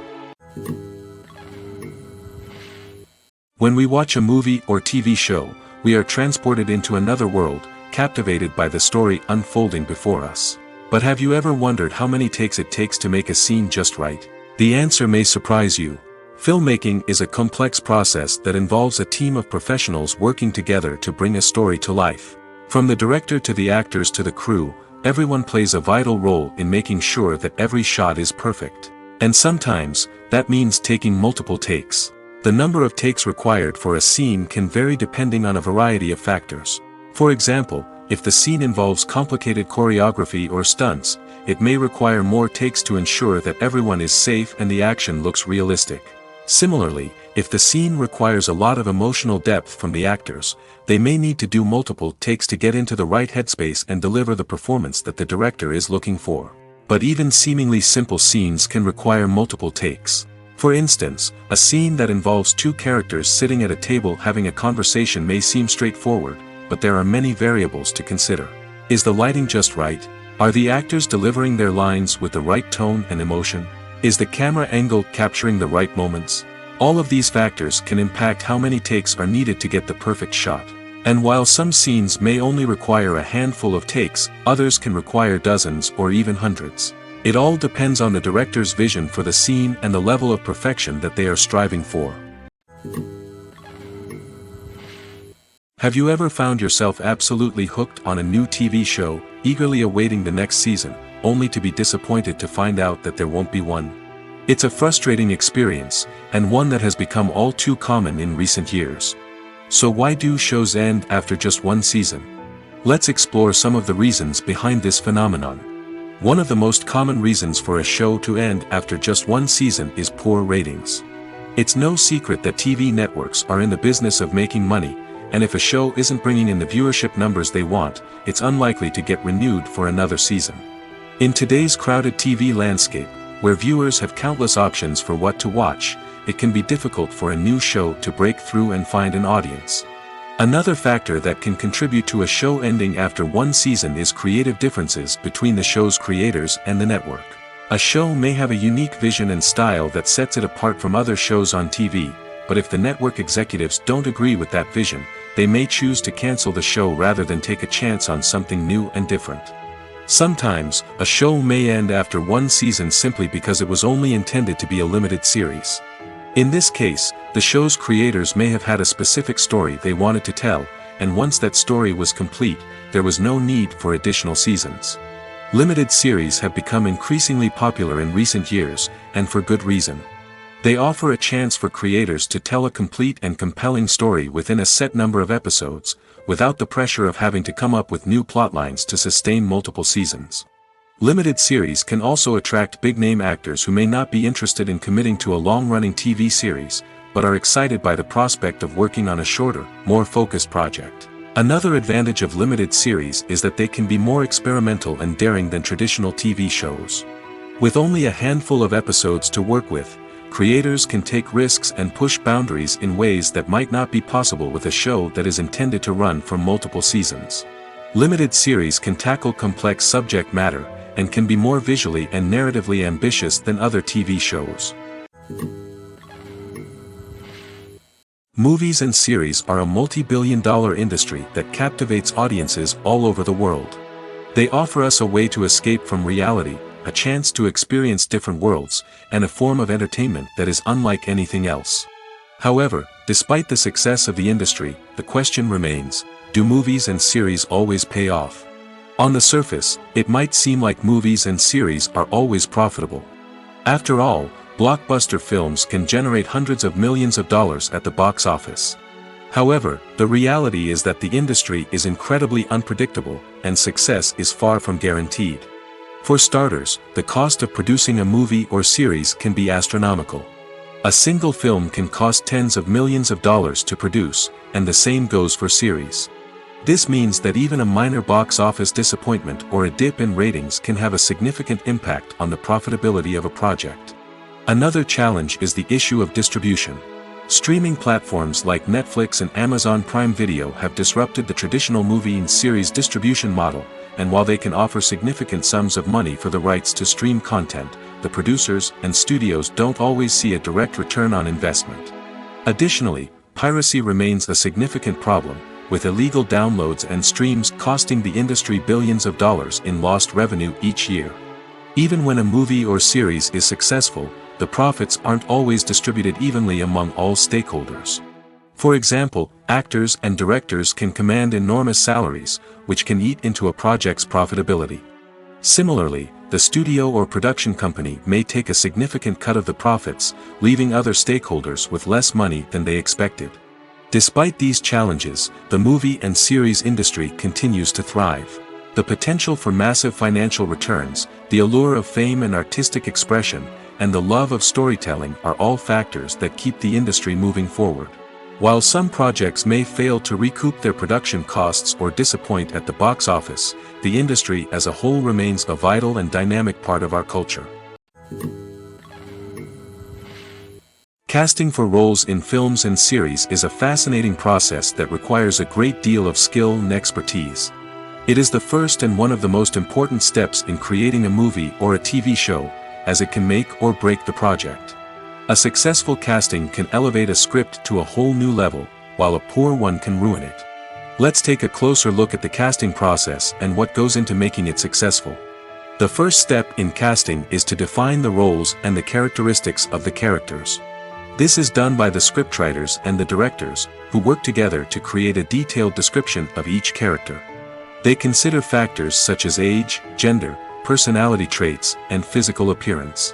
When we watch a movie or TV show, we are transported into another world, captivated by the story unfolding before us. But have you ever wondered how many takes it takes to make a scene just right? The answer may surprise you. Filmmaking is a complex process that involves a team of professionals working together to bring a story to life. From the director to the actors to the crew, everyone plays a vital role in making sure that every shot is perfect. And sometimes, that means taking multiple takes. The number of takes required for a scene can vary depending on a variety of factors. For example, if the scene involves complicated choreography or stunts, it may require more takes to ensure that everyone is safe and the action looks realistic. Similarly, if the scene requires a lot of emotional depth from the actors, they may need to do multiple takes to get into the right headspace and deliver the performance that the director is looking for. But even seemingly simple scenes can require multiple takes. For instance, a scene that involves two characters sitting at a table having a conversation may seem straightforward, but there are many variables to consider. Is the lighting just right? Are the actors delivering their lines with the right tone and emotion? Is the camera angle capturing the right moments? All of these factors can impact how many takes are needed to get the perfect shot. And while some scenes may only require a handful of takes, others can require dozens or even hundreds. It all depends on the director's vision for the scene and the level of perfection that they are striving for. Have you ever found yourself absolutely hooked on a new TV show, eagerly awaiting the next season, only to be disappointed to find out that there won't be one? It's a frustrating experience, and one that has become all too common in recent years. So why do shows end after just one season? Let's explore some of the reasons behind this phenomenon. One of the most common reasons for a show to end after just one season is poor ratings. It's no secret that TV networks are in the business of making money, and if a show isn't bringing in the viewership numbers they want, it's unlikely to get renewed for another season. In today's crowded TV landscape, where viewers have countless options for what to watch, it can be difficult for a new show to break through and find an audience. Another factor that can contribute to a show ending after one season is creative differences between the show's creators and the network. A show may have a unique vision and style that sets it apart from other shows on TV, but if the network executives don't agree with that vision, they may choose to cancel the show rather than take a chance on something new and different. Sometimes, a show may end after one season simply because it was only intended to be a limited series. In this case, the show's creators may have had a specific story they wanted to tell, and once that story was complete, there was no need for additional seasons. Limited series have become increasingly popular in recent years, and for good reason. They offer a chance for creators to tell a complete and compelling story within a set number of episodes, without the pressure of having to come up with new plotlines to sustain multiple seasons. Limited series can also attract big-name actors who may not be interested in committing to a long-running TV series, but are excited by the prospect of working on a shorter, more focused project. Another advantage of limited series is that they can be more experimental and daring than traditional TV shows. With only a handful of episodes to work with, creators can take risks and push boundaries in ways that might not be possible with a show that is intended to run for multiple seasons. Limited series can tackle complex subject matter, and can be more visually and narratively ambitious than other TV shows. Movies and series are a multi-billion-dollar industry that captivates audiences all over the world. They offer us a way to escape from reality, a chance to experience different worlds, and a form of entertainment that is unlike anything else. However, despite the success of the industry, the question remains, do movies and series always pay off? On the surface, it might seem like movies and series are always profitable. After all, blockbuster films can generate hundreds of millions of dollars at the box office. However, the reality is that the industry is incredibly unpredictable, and success is far from guaranteed. For starters, the cost of producing a movie or series can be astronomical. A single film can cost tens of millions of dollars to produce, and the same goes for series. This means that even a minor box office disappointment or a dip in ratings can have a significant impact on the profitability of a project. Another challenge is the issue of distribution. Streaming platforms like Netflix and Amazon Prime Video have disrupted the traditional movie and series distribution model, and while they can offer significant sums of money for the rights to stream content, the producers and studios don't always see a direct return on investment. Additionally, piracy remains a significant problem, with illegal downloads and streams costing the industry billions of dollars in lost revenue each year. Even when a movie or series is successful, the profits aren't always distributed evenly among all stakeholders. For example, actors and directors can command enormous salaries, which can eat into a project's profitability. Similarly, the studio or production company may take a significant cut of the profits, leaving other stakeholders with less money than they expected. Despite these challenges, the movie and series industry continues to thrive. The potential for massive financial returns, the allure of fame and artistic expression, and the love of storytelling are all factors that keep the industry moving forward. While some projects may fail to recoup their production costs or disappoint at the box office, the industry as a whole remains a vital and dynamic part of our culture. Casting for roles in films and series is a fascinating process that requires a great deal of skill and expertise. It is the first and one of the most important steps in creating a movie or a TV show, as it can make or break the project. A successful casting can elevate a script to a whole new level, while a poor one can ruin it. Let's take a closer look at the casting process and what goes into making it successful. The first step in casting is to define the roles and the characteristics of the characters. This is done by the scriptwriters and the directors, who work together to create a detailed description of each character. They consider factors such as age, gender, personality traits, and physical appearance.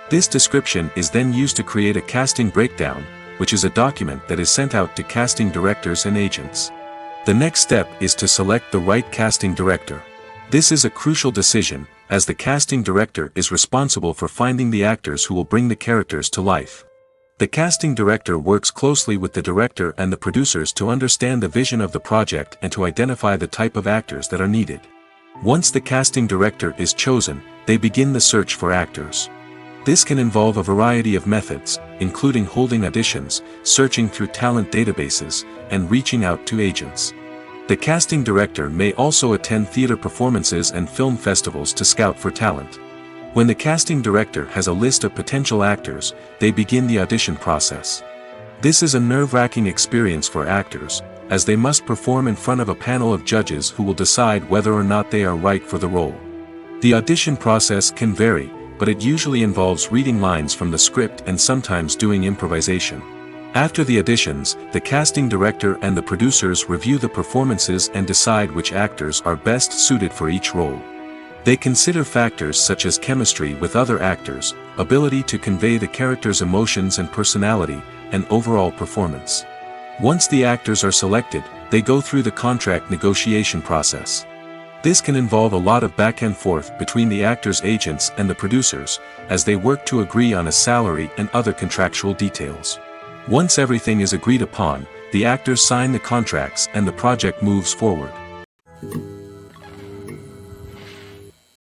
This description is then used to create a casting breakdown, which is a document that is sent out to casting directors and agents. The next step is to select the right casting director. This is a crucial decision, as the casting director is responsible for finding the actors who will bring the characters to life. The casting director works closely with the director and the producers to understand the vision of the project and to identify the type of actors that are needed. Once the casting director is chosen, they begin the search for actors. This can involve a variety of methods, including holding auditions, searching through talent databases, and reaching out to agents. The casting director may also attend theater performances and film festivals to scout for talent. When the casting director has a list of potential actors, they begin the audition process. This is a nerve-wracking experience for actors, as they must perform in front of a panel of judges who will decide whether or not they are right for the role. The audition process can vary, but it usually involves reading lines from the script and sometimes doing improvisation. After the auditions, the casting director and the producers review the performances and decide which actors are best suited for each role. They consider factors such as chemistry with other actors, ability to convey the character's emotions and personality, and overall performance. Once the actors are selected, they go through the contract negotiation process. This can involve a lot of back and forth between the actors' agents and the producers, as they work to agree on a salary and other contractual details. Once everything is agreed upon, the actors sign the contracts and the project moves forward.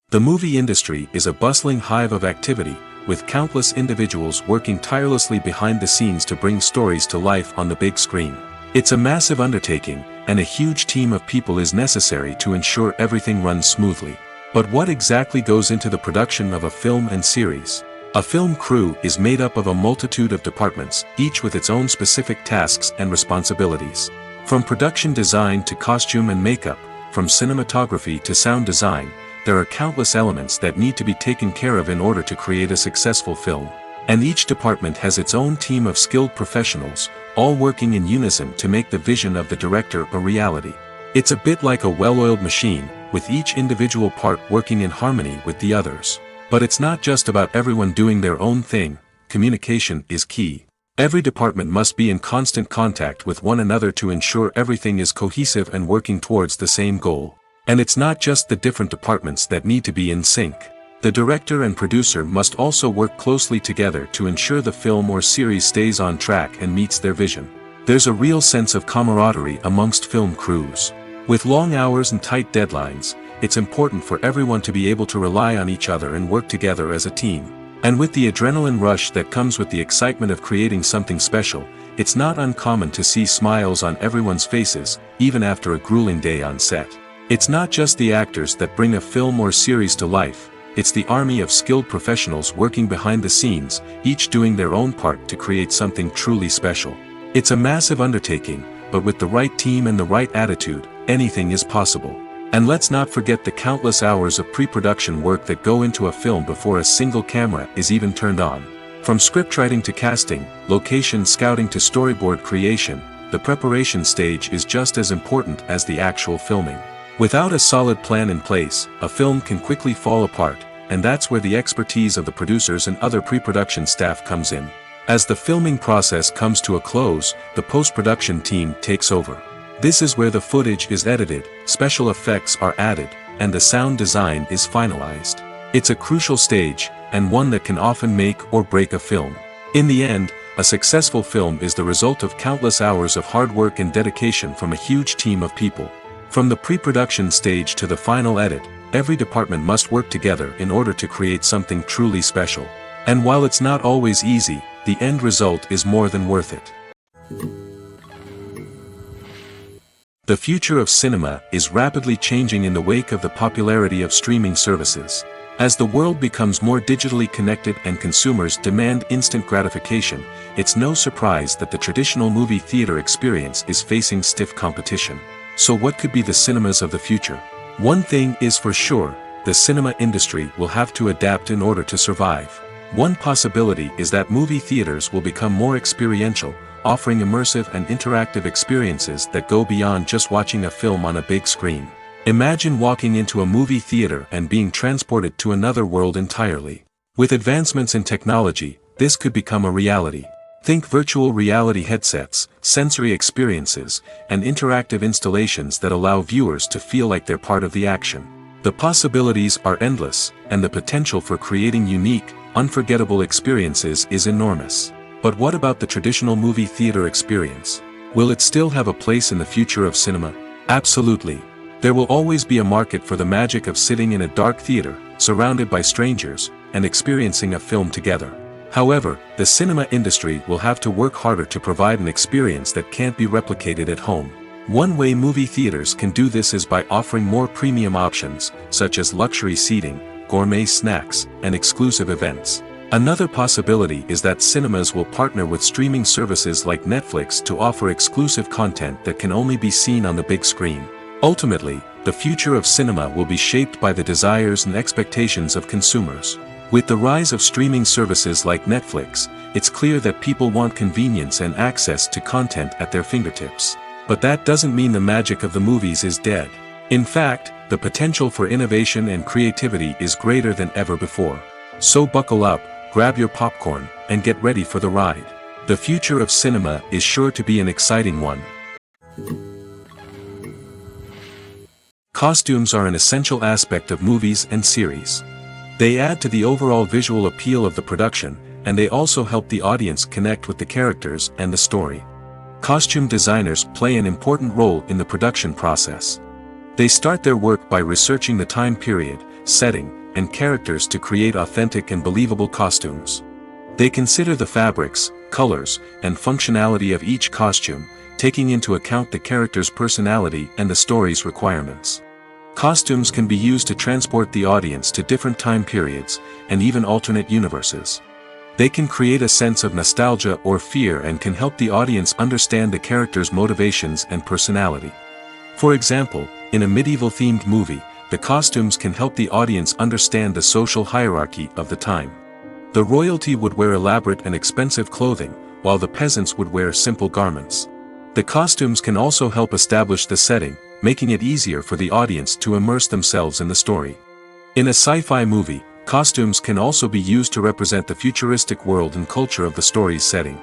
The movie industry is a bustling hive of activity, with countless individuals working tirelessly behind the scenes to bring stories to life on the big screen. It's a massive undertaking, and a huge team of people is necessary to ensure everything runs smoothly. But what exactly goes into the production of a film and series? A film crew is made up of a multitude of departments, each with its own specific tasks and responsibilities. From production design to costume and makeup, from cinematography to sound design, there are countless elements that need to be taken care of in order to create a successful film. And each department has its own team of skilled professionals, all working in unison to make the vision of the director a reality. It's a bit like a well-oiled machine, with each individual part working in harmony with the others. But it's not just about everyone doing their own thing. Communication is key. Every department must be in constant contact with one another to ensure everything is cohesive and working towards the same goal. And it's not just the different departments that need to be in sync. The director and producer must also work closely together to ensure the film or series stays on track and meets their vision. There's a real sense of camaraderie amongst film crews. With long hours and tight deadlines, it's important for everyone to be able to rely on each other and work together as a team. And with the adrenaline rush that comes with the excitement of creating something special, it's not uncommon to see smiles on everyone's faces, even after a grueling day on set. It's not just the actors that bring a film or series to life, it's the army of skilled professionals working behind the scenes, each doing their own part to create something truly special. It's a massive undertaking, but with the right team and the right attitude, anything is possible. And let's not forget the countless hours of pre-production work that go into a film before a single camera is even turned on. From scriptwriting to casting, location scouting to storyboard creation, the preparation stage is just as important as the actual filming. Without a solid plan in place, a film can quickly fall apart, and that's where the expertise of the producers and other pre-production staff comes in. As the filming process comes to a close, the post-production team takes over. This is where the footage is edited, special effects are added, and the sound design is finalized. It's a crucial stage, and one that can often make or break a film. In the end, a successful film is the result of countless hours of hard work and dedication from a huge team of people. From the pre-production stage to the final edit, every department must work together in order to create something truly special. And while it's not always easy, the end result is more than worth it. The future of cinema is rapidly changing in the wake of the popularity of streaming services. As the world becomes more digitally connected and consumers demand instant gratification, it's no surprise that the traditional movie theater experience is facing stiff competition. So what could be the cinemas of the future? One thing is for sure, the cinema industry will have to adapt in order to survive. One possibility is that movie theaters will become more experiential, offering immersive and interactive experiences that go beyond just watching a film on a big screen. Imagine walking into a movie theater and being transported to another world entirely. With advancements in technology, this could become a reality. Think virtual reality headsets, sensory experiences, and interactive installations that allow viewers to feel like they're part of the action. The possibilities are endless, and the potential for creating unique, unforgettable experiences is enormous. But what about the traditional movie theater experience? Will it still have a place in the future of cinema? Absolutely. There will always be a market for the magic of sitting in a dark theater, surrounded by strangers, and experiencing a film together. However, the cinema industry will have to work harder to provide an experience that can't be replicated at home. One way movie theaters can do this is by offering more premium options, such as luxury seating, gourmet snacks, and exclusive events. Another possibility is that cinemas will partner with streaming services like Netflix to offer exclusive content that can only be seen on the big screen. Ultimately, the future of cinema will be shaped by the desires and expectations of consumers. With the rise of streaming services like Netflix, it's clear that people want convenience and access to content at their fingertips. But that doesn't mean the magic of the movies is dead. In fact, the potential for innovation and creativity is greater than ever before. So buckle up, grab your popcorn, and get ready for the ride. The future of cinema is sure to be an exciting one. Costumes are an essential aspect of movies and series. They add to the overall visual appeal of the production, and they also help the audience connect with the characters and the story. Costume designers play an important role in the production process. They start their work by researching the time period, setting, and characters to create authentic and believable costumes. They consider the fabrics, colors, and functionality of each costume, taking into account the character's personality and the story's requirements. Costumes can be used to transport the audience to different time periods, and even alternate universes. They can create a sense of nostalgia or fear and can help the audience understand the character's motivations and personality. For example, in a medieval-themed movie, the costumes can help the audience understand the social hierarchy of the time. The royalty would wear elaborate and expensive clothing, while the peasants would wear simple garments. The costumes can also help establish the setting, making it easier for the audience to immerse themselves in the story. In a sci-fi movie, costumes can also be used to represent the futuristic world and culture of the story's setting.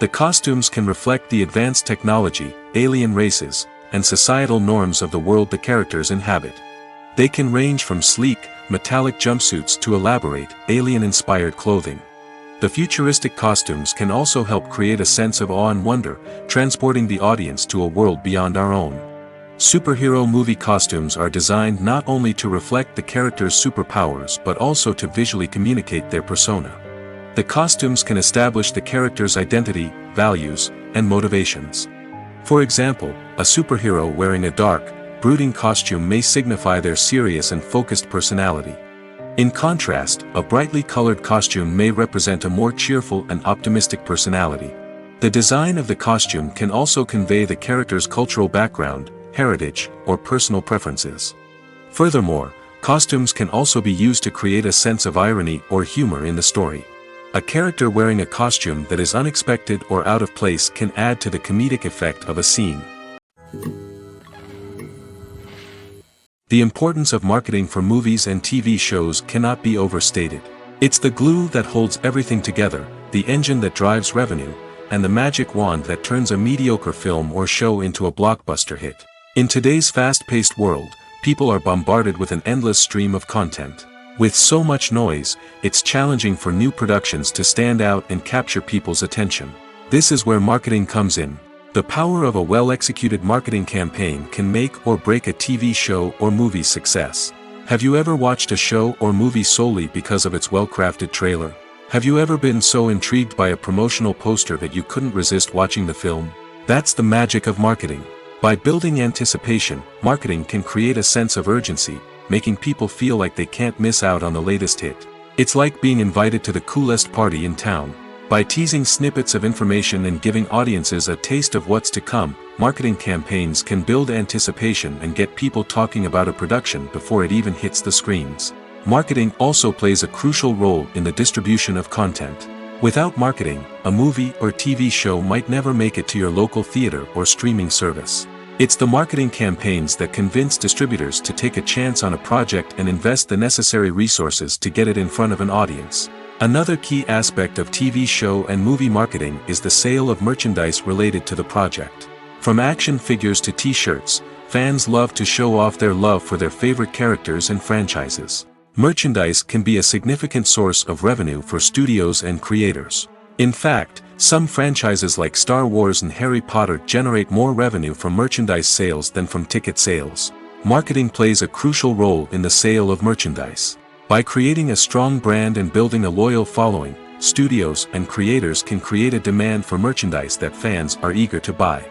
The costumes can reflect the advanced technology, alien races, and societal norms of the world the characters inhabit. They can range from sleek, metallic jumpsuits to elaborate, alien-inspired clothing. The futuristic costumes can also help create a sense of awe and wonder, transporting the audience to a world beyond our own. Superhero movie costumes are designed not only to reflect the character's superpowers but also to visually communicate their persona. The costumes can establish the character's identity, values, and motivations. For example, a superhero wearing a dark, brooding costume may signify their serious and focused personality. In contrast, a brightly colored costume may represent a more cheerful and optimistic personality. The design of the costume can also convey the character's cultural background, heritage, or personal preferences. Furthermore, costumes can also be used to create a sense of irony or humor in the story. A character wearing a costume that is unexpected or out of place can add to the comedic effect of a scene. The importance of marketing for movies and TV shows cannot be overstated. It's the glue that holds everything together, the engine that drives revenue, and the magic wand that turns a mediocre film or show into a blockbuster hit. In today's fast-paced world, people are bombarded with an endless stream of content. With so much noise, it's challenging for new productions to stand out and capture people's attention. This is where marketing comes in. The power of a well-executed marketing campaign can make or break a TV show or movie's success. Have you ever watched a show or movie solely because of its well-crafted trailer? Have you ever been so intrigued by a promotional poster that you couldn't resist watching the film? That's the magic of marketing. By building anticipation, marketing can create a sense of urgency, making people feel like they can't miss out on the latest hit. It's like being invited to the coolest party in town. By teasing snippets of information and giving audiences a taste of what's to come, marketing campaigns can build anticipation and get people talking about a production before it even hits the screens. Marketing also plays a crucial role in the distribution of content. Without marketing, a movie or TV show might never make it to your local theater or streaming service. It's the marketing campaigns that convince distributors to take a chance on a project and invest the necessary resources to get it in front of an audience. Another key aspect of TV show and movie marketing is the sale of merchandise related to the project. From action figures to t-shirts, fans love to show off their love for their favorite characters and franchises. Merchandise can be a significant source of revenue for studios and creators. In fact, some franchises like Star Wars and Harry Potter generate more revenue from merchandise sales than from ticket sales. Marketing plays a crucial role in the sale of merchandise. By creating a strong brand and building a loyal following, studios and creators can create a demand for merchandise that fans are eager to buy.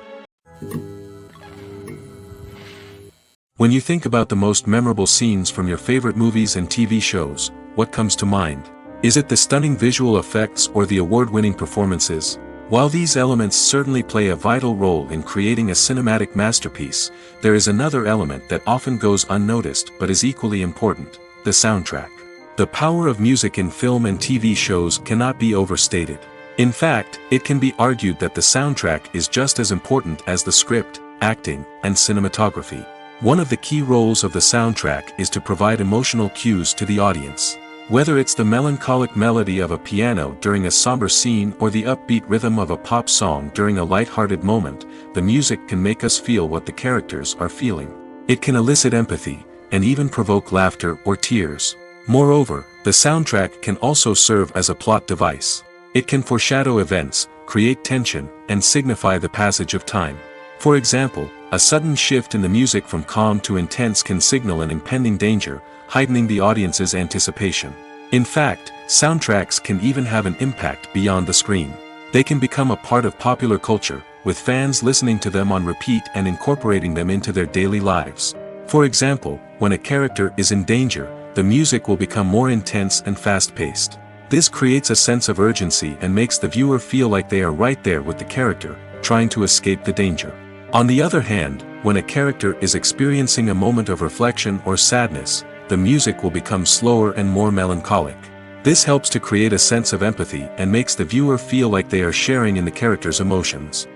When you think about the most memorable scenes from your favorite movies and TV shows, what comes to mind? Is it the stunning visual effects or the award-winning performances? While these elements certainly play a vital role in creating a cinematic masterpiece, there is another element that often goes unnoticed but is equally important: the soundtrack. The power of music in film and TV shows cannot be overstated. In fact, it can be argued that the soundtrack is just as important as the script, acting, and cinematography. One of the key roles of the soundtrack is to provide emotional cues to the audience. Whether it's the melancholic melody of a piano during a somber scene or the upbeat rhythm of a pop song during a light-hearted moment, the music can make us feel what the characters are feeling. It can elicit empathy, and even provoke laughter or tears. Moreover, the soundtrack can also serve as a plot device. It can foreshadow events, create tension, and signify the passage of time. For example, a sudden shift in the music from calm to intense can signal an impending danger, heightening the audience's anticipation. In fact, soundtracks can even have an impact beyond the screen. They can become a part of popular culture, with fans listening to them on repeat and incorporating them into their daily lives. For example, when a character is in danger, the music will become more intense and fast-paced. This creates a sense of urgency and makes the viewer feel like they are right there with the character, trying to escape the danger. On the other hand, when a character is experiencing a moment of reflection or sadness, the music will become slower and more melancholic. This helps to create a sense of empathy and makes the viewer feel like they are sharing in the character's emotions.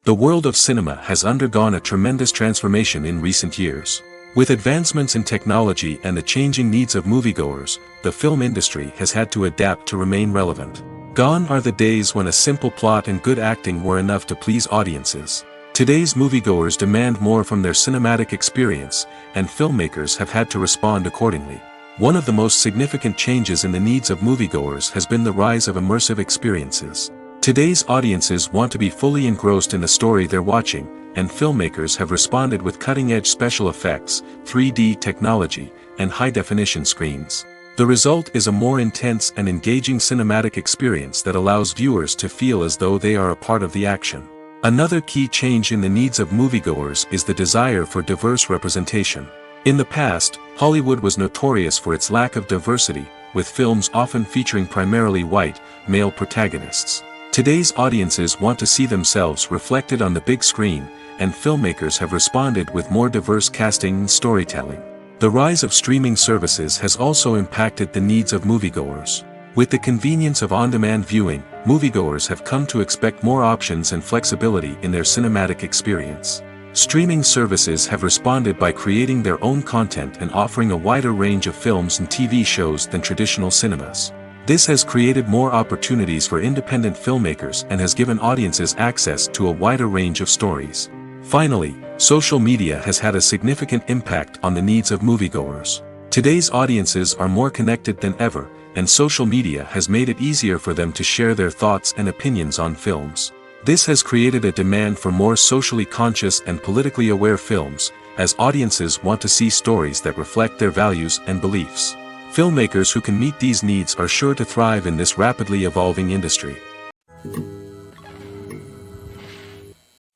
The world of cinema has undergone a tremendous transformation in recent years. With advancements in technology and the changing needs of moviegoers, the film industry has had to adapt to remain relevant. Gone are the days when a simple plot and good acting were enough to please audiences. Today's moviegoers demand more from their cinematic experience, and filmmakers have had to respond accordingly. One of the most significant changes in the needs of moviegoers has been the rise of immersive experiences. Today's audiences want to be fully engrossed in the story they're watching, and filmmakers have responded with cutting-edge special effects, 3D technology, and high-definition screens. The result is a more intense and engaging cinematic experience that allows viewers to feel as though they are a part of the action. Another key change in the needs of moviegoers is the desire for diverse representation. In the past, Hollywood was notorious for its lack of diversity, with films often featuring primarily white, male protagonists. Today's audiences want to see themselves reflected on the big screen, and filmmakers have responded with more diverse casting and storytelling. The rise of streaming services has also impacted the needs of moviegoers. With the convenience of on-demand viewing, moviegoers have come to expect more options and flexibility in their cinematic experience. Streaming services have responded by creating their own content and offering a wider range of films and TV shows than traditional cinemas. This has created more opportunities for independent filmmakers and has given audiences access to a wider range of stories. Finally, social media has had a significant impact on the needs of moviegoers. Today's audiences are more connected than ever, and social media has made it easier for them to share their thoughts and opinions on films. This has created a demand for more socially conscious and politically aware films, as audiences want to see stories that reflect their values and beliefs. Filmmakers who can meet these needs are sure to thrive in this rapidly evolving industry.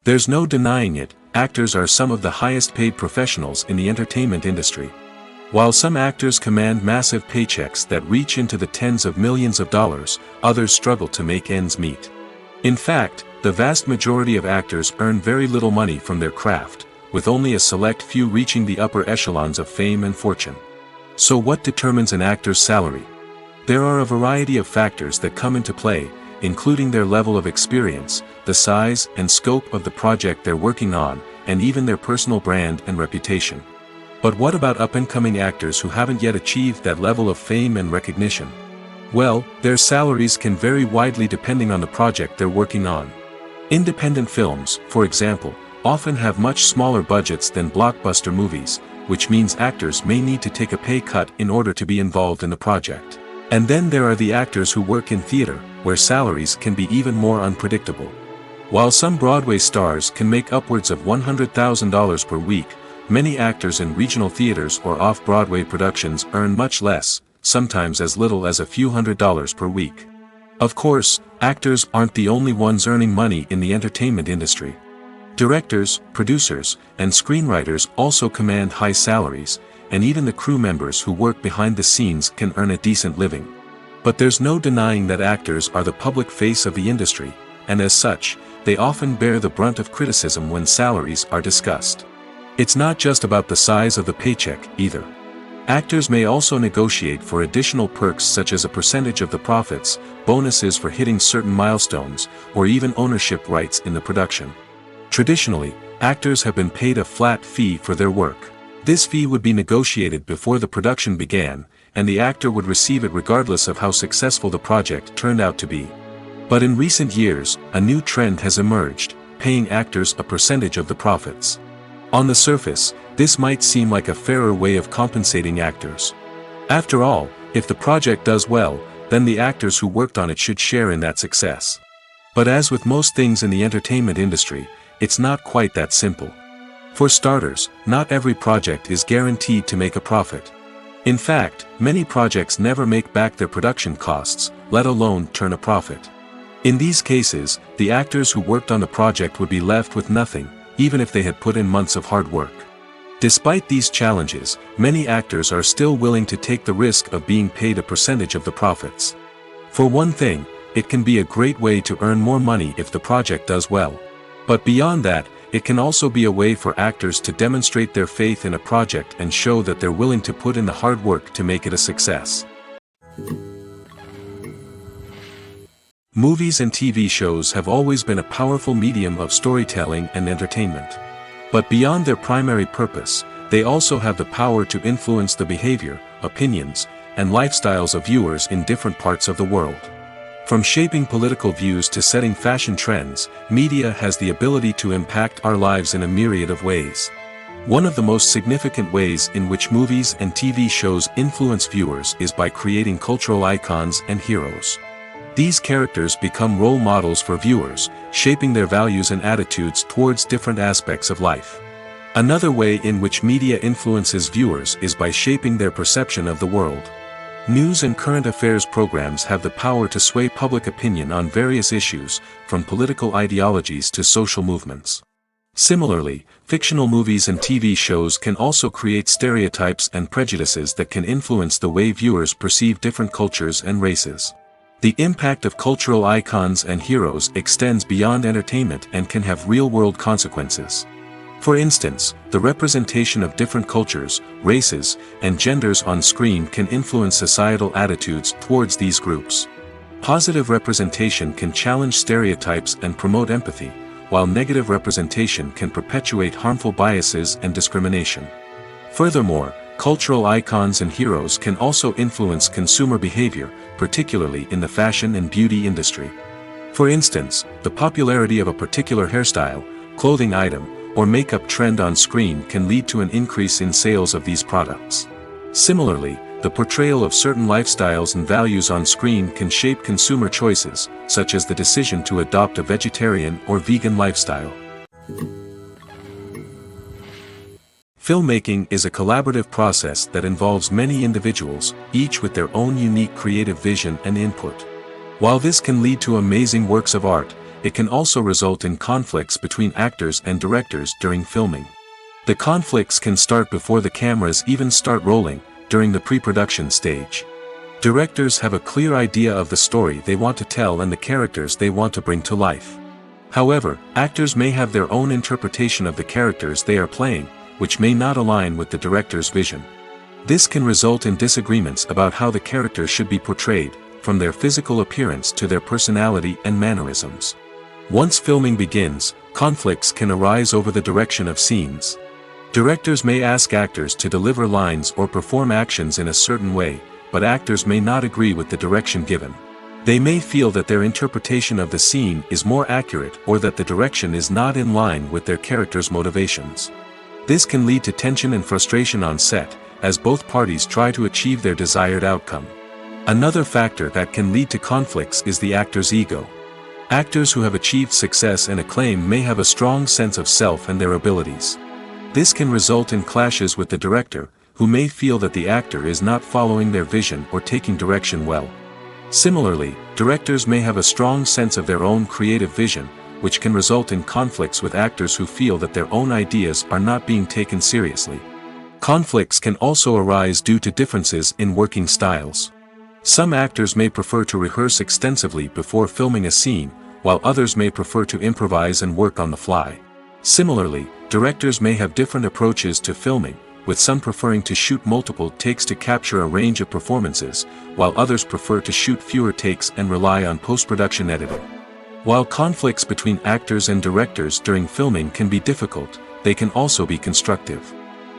There's no denying it, actors are some of the highest paid professionals in the entertainment industry. While some actors command massive paychecks that reach into the tens of millions of dollars, others struggle to make ends meet. In fact, the vast majority of actors earn very little money from their craft, with only a select few reaching the upper echelons of fame and fortune. So what determines an actor's salary? There are a variety of factors that come into play, including their level of experience, the size and scope of the project they're working on, and even their personal brand and reputation. But what about up-and-coming actors who haven't yet achieved that level of fame and recognition? Well, their salaries can vary widely depending on the project they're working on. Independent films, for example, often have much smaller budgets than blockbuster movies, which means actors may need to take a pay cut in order to be involved in the project. And then there are the actors who work in theater, where salaries can be even more unpredictable. While some Broadway stars can make upwards of $100,000 per week, many actors in regional theaters or off-Broadway productions earn much less, sometimes as little as a few $100s per week. Of course, actors aren't the only ones earning money in the entertainment industry. Directors, producers, and screenwriters also command high salaries, and even the crew members who work behind the scenes can earn a decent living. But there's no denying that actors are the public face of the industry, and as such, they often bear the brunt of criticism when salaries are discussed. It's not just about the size of the paycheck, either. Actors may also negotiate for additional perks such as a percentage of the profits, bonuses for hitting certain milestones, or even ownership rights in the production. Traditionally, actors have been paid a flat fee for their work. This fee would be negotiated before the production began, and the actor would receive it regardless of how successful the project turned out to be. But in recent years, a new trend has emerged, paying actors a percentage of the profits. On the surface, this might seem like a fairer way of compensating actors. After all, if the project does well, then the actors who worked on it should share in that success. But as with most things in the entertainment industry, it's not quite that simple. For starters, not every project is guaranteed to make a profit. In fact, many projects never make back their production costs, let alone turn a profit. In these cases, the actors who worked on the project would be left with nothing, even if they had put in months of hard work. Despite these challenges, many actors are still willing to take the risk of being paid a percentage of the profits. For one thing, it can be a great way to earn more money if the project does well. But beyond that, it can also be a way for actors to demonstrate their faith in a project and show that they're willing to put in the hard work to make it a success. Movies and TV shows have always been a powerful medium of storytelling and entertainment. But beyond their primary purpose, they also have the power to influence the behavior, opinions, and lifestyles of viewers in different parts of the world. From shaping political views to setting fashion trends, media has the ability to impact our lives in a myriad of ways. One of the most significant ways in which movies and TV shows influence viewers is by creating cultural icons and heroes. These characters become role models for viewers, shaping their values and attitudes towards different aspects of life. Another way in which media influences viewers is by shaping their perception of the world. News and current affairs programs have the power to sway public opinion on various issues, from political ideologies to social movements. Similarly, fictional movies and TV shows can also create stereotypes and prejudices that can influence the way viewers perceive different cultures and races. The impact of cultural icons and heroes extends beyond entertainment and can have real-world consequences. For instance, the representation of different cultures, races, and genders on screen can influence societal attitudes towards these groups. Positive representation can challenge stereotypes and promote empathy, while negative representation can perpetuate harmful biases and discrimination. Furthermore, cultural icons and heroes can also influence consumer behavior, particularly in the fashion and beauty industry. For instance, the popularity of a particular hairstyle, clothing item, or makeup trend on screen can lead to an increase in sales of these products. Similarly, the portrayal of certain lifestyles and values on screen can shape consumer choices, such as the decision to adopt a vegetarian or vegan lifestyle. Filmmaking is a collaborative process that involves many individuals, each with their own unique creative vision and input. While this can lead to amazing works of art, it can also result in conflicts between actors and directors during filming. The conflicts can start before the cameras even start rolling, during the pre-production stage. Directors have a clear idea of the story they want to tell and the characters they want to bring to life. However, actors may have their own interpretation of the characters they are playing, which may not align with the director's vision. This can result in disagreements about how the characters should be portrayed, from their physical appearance to their personality and mannerisms. Once filming begins, conflicts can arise over the direction of scenes. Directors may ask actors to deliver lines or perform actions in a certain way, but actors may not agree with the direction given. They may feel that their interpretation of the scene is more accurate or that the direction is not in line with their character's motivations. This can lead to tension and frustration on set, as both parties try to achieve their desired outcome. Another factor that can lead to conflicts is the actor's ego. Actors who have achieved success and acclaim may have a strong sense of self and their abilities. This can result in clashes with the director, who may feel that the actor is not following their vision or taking direction well. Similarly, directors may have a strong sense of their own creative vision, which can result in conflicts with actors who feel that their own ideas are not being taken seriously. Conflicts can also arise due to differences in working styles. Some actors may prefer to rehearse extensively before filming a scene, while others may prefer to improvise and work on the fly. Similarly, directors may have different approaches to filming, with some preferring to shoot multiple takes to capture a range of performances, while others prefer to shoot fewer takes and rely on post-production editing. While conflicts between actors and directors during filming can be difficult, they can also be constructive.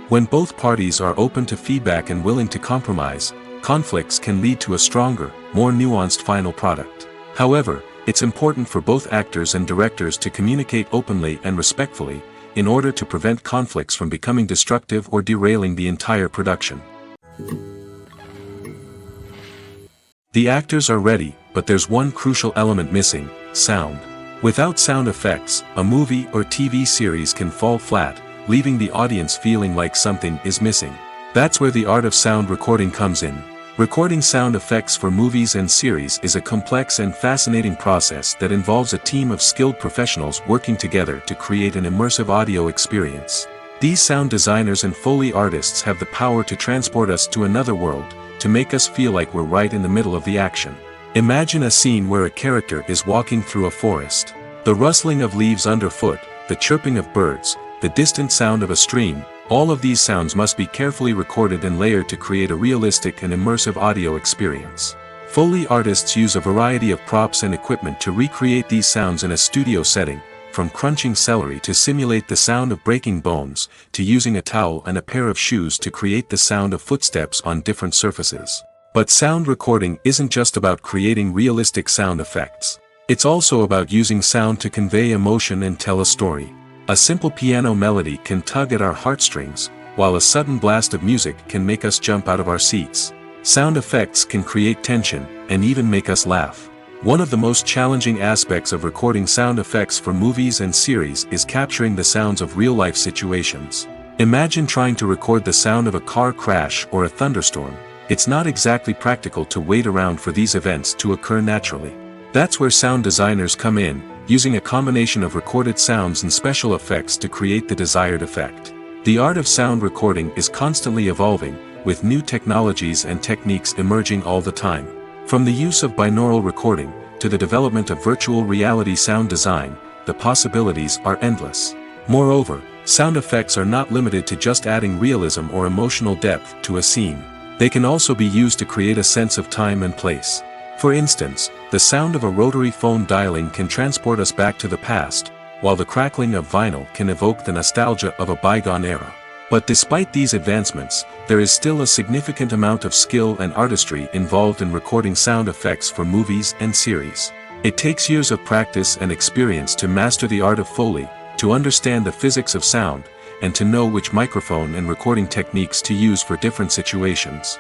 When both parties are open to feedback and willing to compromise, conflicts can lead to a stronger, more nuanced final product. However, it's important for both actors and directors to communicate openly and respectfully, in order to prevent conflicts from becoming destructive or derailing the entire production. The actors are ready, but there's one crucial element missing: sound. Without sound effects, a movie or TV series can fall flat, leaving the audience feeling like something is missing. That's where the art of sound recording comes in. Recording sound effects for movies and series is a complex and fascinating process that involves a team of skilled professionals working together to create an immersive audio experience. These sound designers and Foley artists have the power to transport us to another world, to make us feel like we're right in the middle of the action. Imagine a scene where a character is walking through a forest. The rustling of leaves underfoot, the chirping of birds, the distant sound of a stream, all of these sounds must be carefully recorded and layered to create a realistic and immersive audio experience. Foley artists use a variety of props and equipment to recreate these sounds in a studio setting, from crunching celery to simulate the sound of breaking bones, to using a towel and a pair of shoes to create the sound of footsteps on different surfaces. But sound recording isn't just about creating realistic sound effects. It's also about using sound to convey emotion and tell a story. A simple piano melody can tug at our heartstrings, while a sudden blast of music can make us jump out of our seats. Sound effects can create tension, and even make us laugh. One of the most challenging aspects of recording sound effects for movies and series is capturing the sounds of real-life situations. Imagine trying to record the sound of a car crash or a thunderstorm. It's not exactly practical to wait around for these events to occur naturally. That's where sound designers come in, using a combination of recorded sounds and special effects to create the desired effect. The art of sound recording is constantly evolving, with new technologies and techniques emerging all the time. From the use of binaural recording, to the development of virtual reality sound design, the possibilities are endless. Moreover, sound effects are not limited to just adding realism or emotional depth to a scene. They can also be used to create a sense of time and place. For instance, the sound of a rotary phone dialing can transport us back to the past, while the crackling of vinyl can evoke the nostalgia of a bygone era. But despite these advancements, there is still a significant amount of skill and artistry involved in recording sound effects for movies and series. It takes years of practice and experience to master the art of Foley, to understand the physics of sound, and to know which microphone and recording techniques to use for different situations.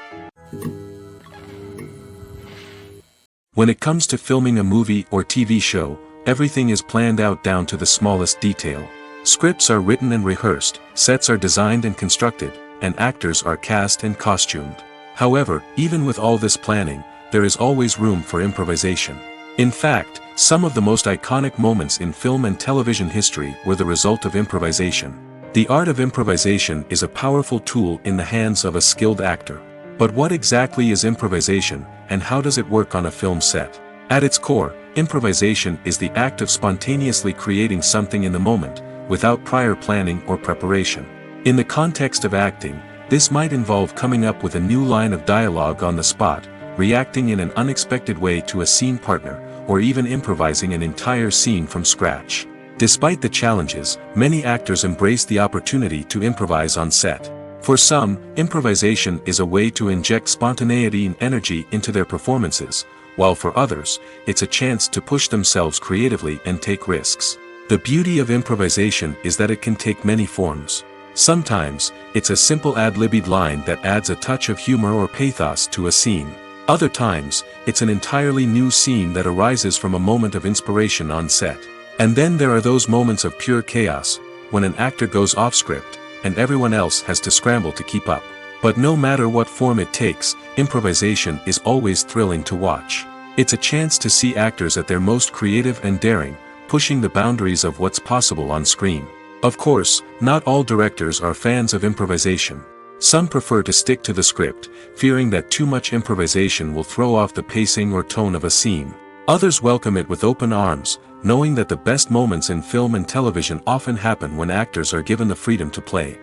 When it comes to filming a movie or TV show, everything is planned out down to the smallest detail. Scripts are written and rehearsed, sets are designed and constructed, and actors are cast and costumed. However, even with all this planning, there is always room for improvisation. In fact, some of the most iconic moments in film and television history were the result of improvisation. The art of improvisation is a powerful tool in the hands of a skilled actor. But what exactly is improvisation, and how does it work on a film set? At its core, improvisation is the act of spontaneously creating something in the moment, without prior planning or preparation. In the context of acting, this might involve coming up with a new line of dialogue on the spot, reacting in an unexpected way to a scene partner, or even improvising an entire scene from scratch. Despite the challenges, many actors embrace the opportunity to improvise on set. For some, improvisation is a way to inject spontaneity and energy into their performances, while for others, it's a chance to push themselves creatively and take risks. The beauty of improvisation is that it can take many forms. Sometimes, it's a simple ad-libbed line that adds a touch of humor or pathos to a scene. Other times, it's an entirely new scene that arises from a moment of inspiration on set. And then there are those moments of pure chaos, when an actor goes off script, and everyone else has to scramble to keep up. But no matter what form it takes, improvisation is always thrilling to watch. It's a chance to see actors at their most creative and daring, pushing the boundaries of what's possible on screen. Of course, not all directors are fans of improvisation. Some prefer to stick to the script, fearing that too much improvisation will throw off the pacing or tone of a scene. Others welcome it with open arms, knowing that the best moments in film and television often happen when actors are given the freedom to play.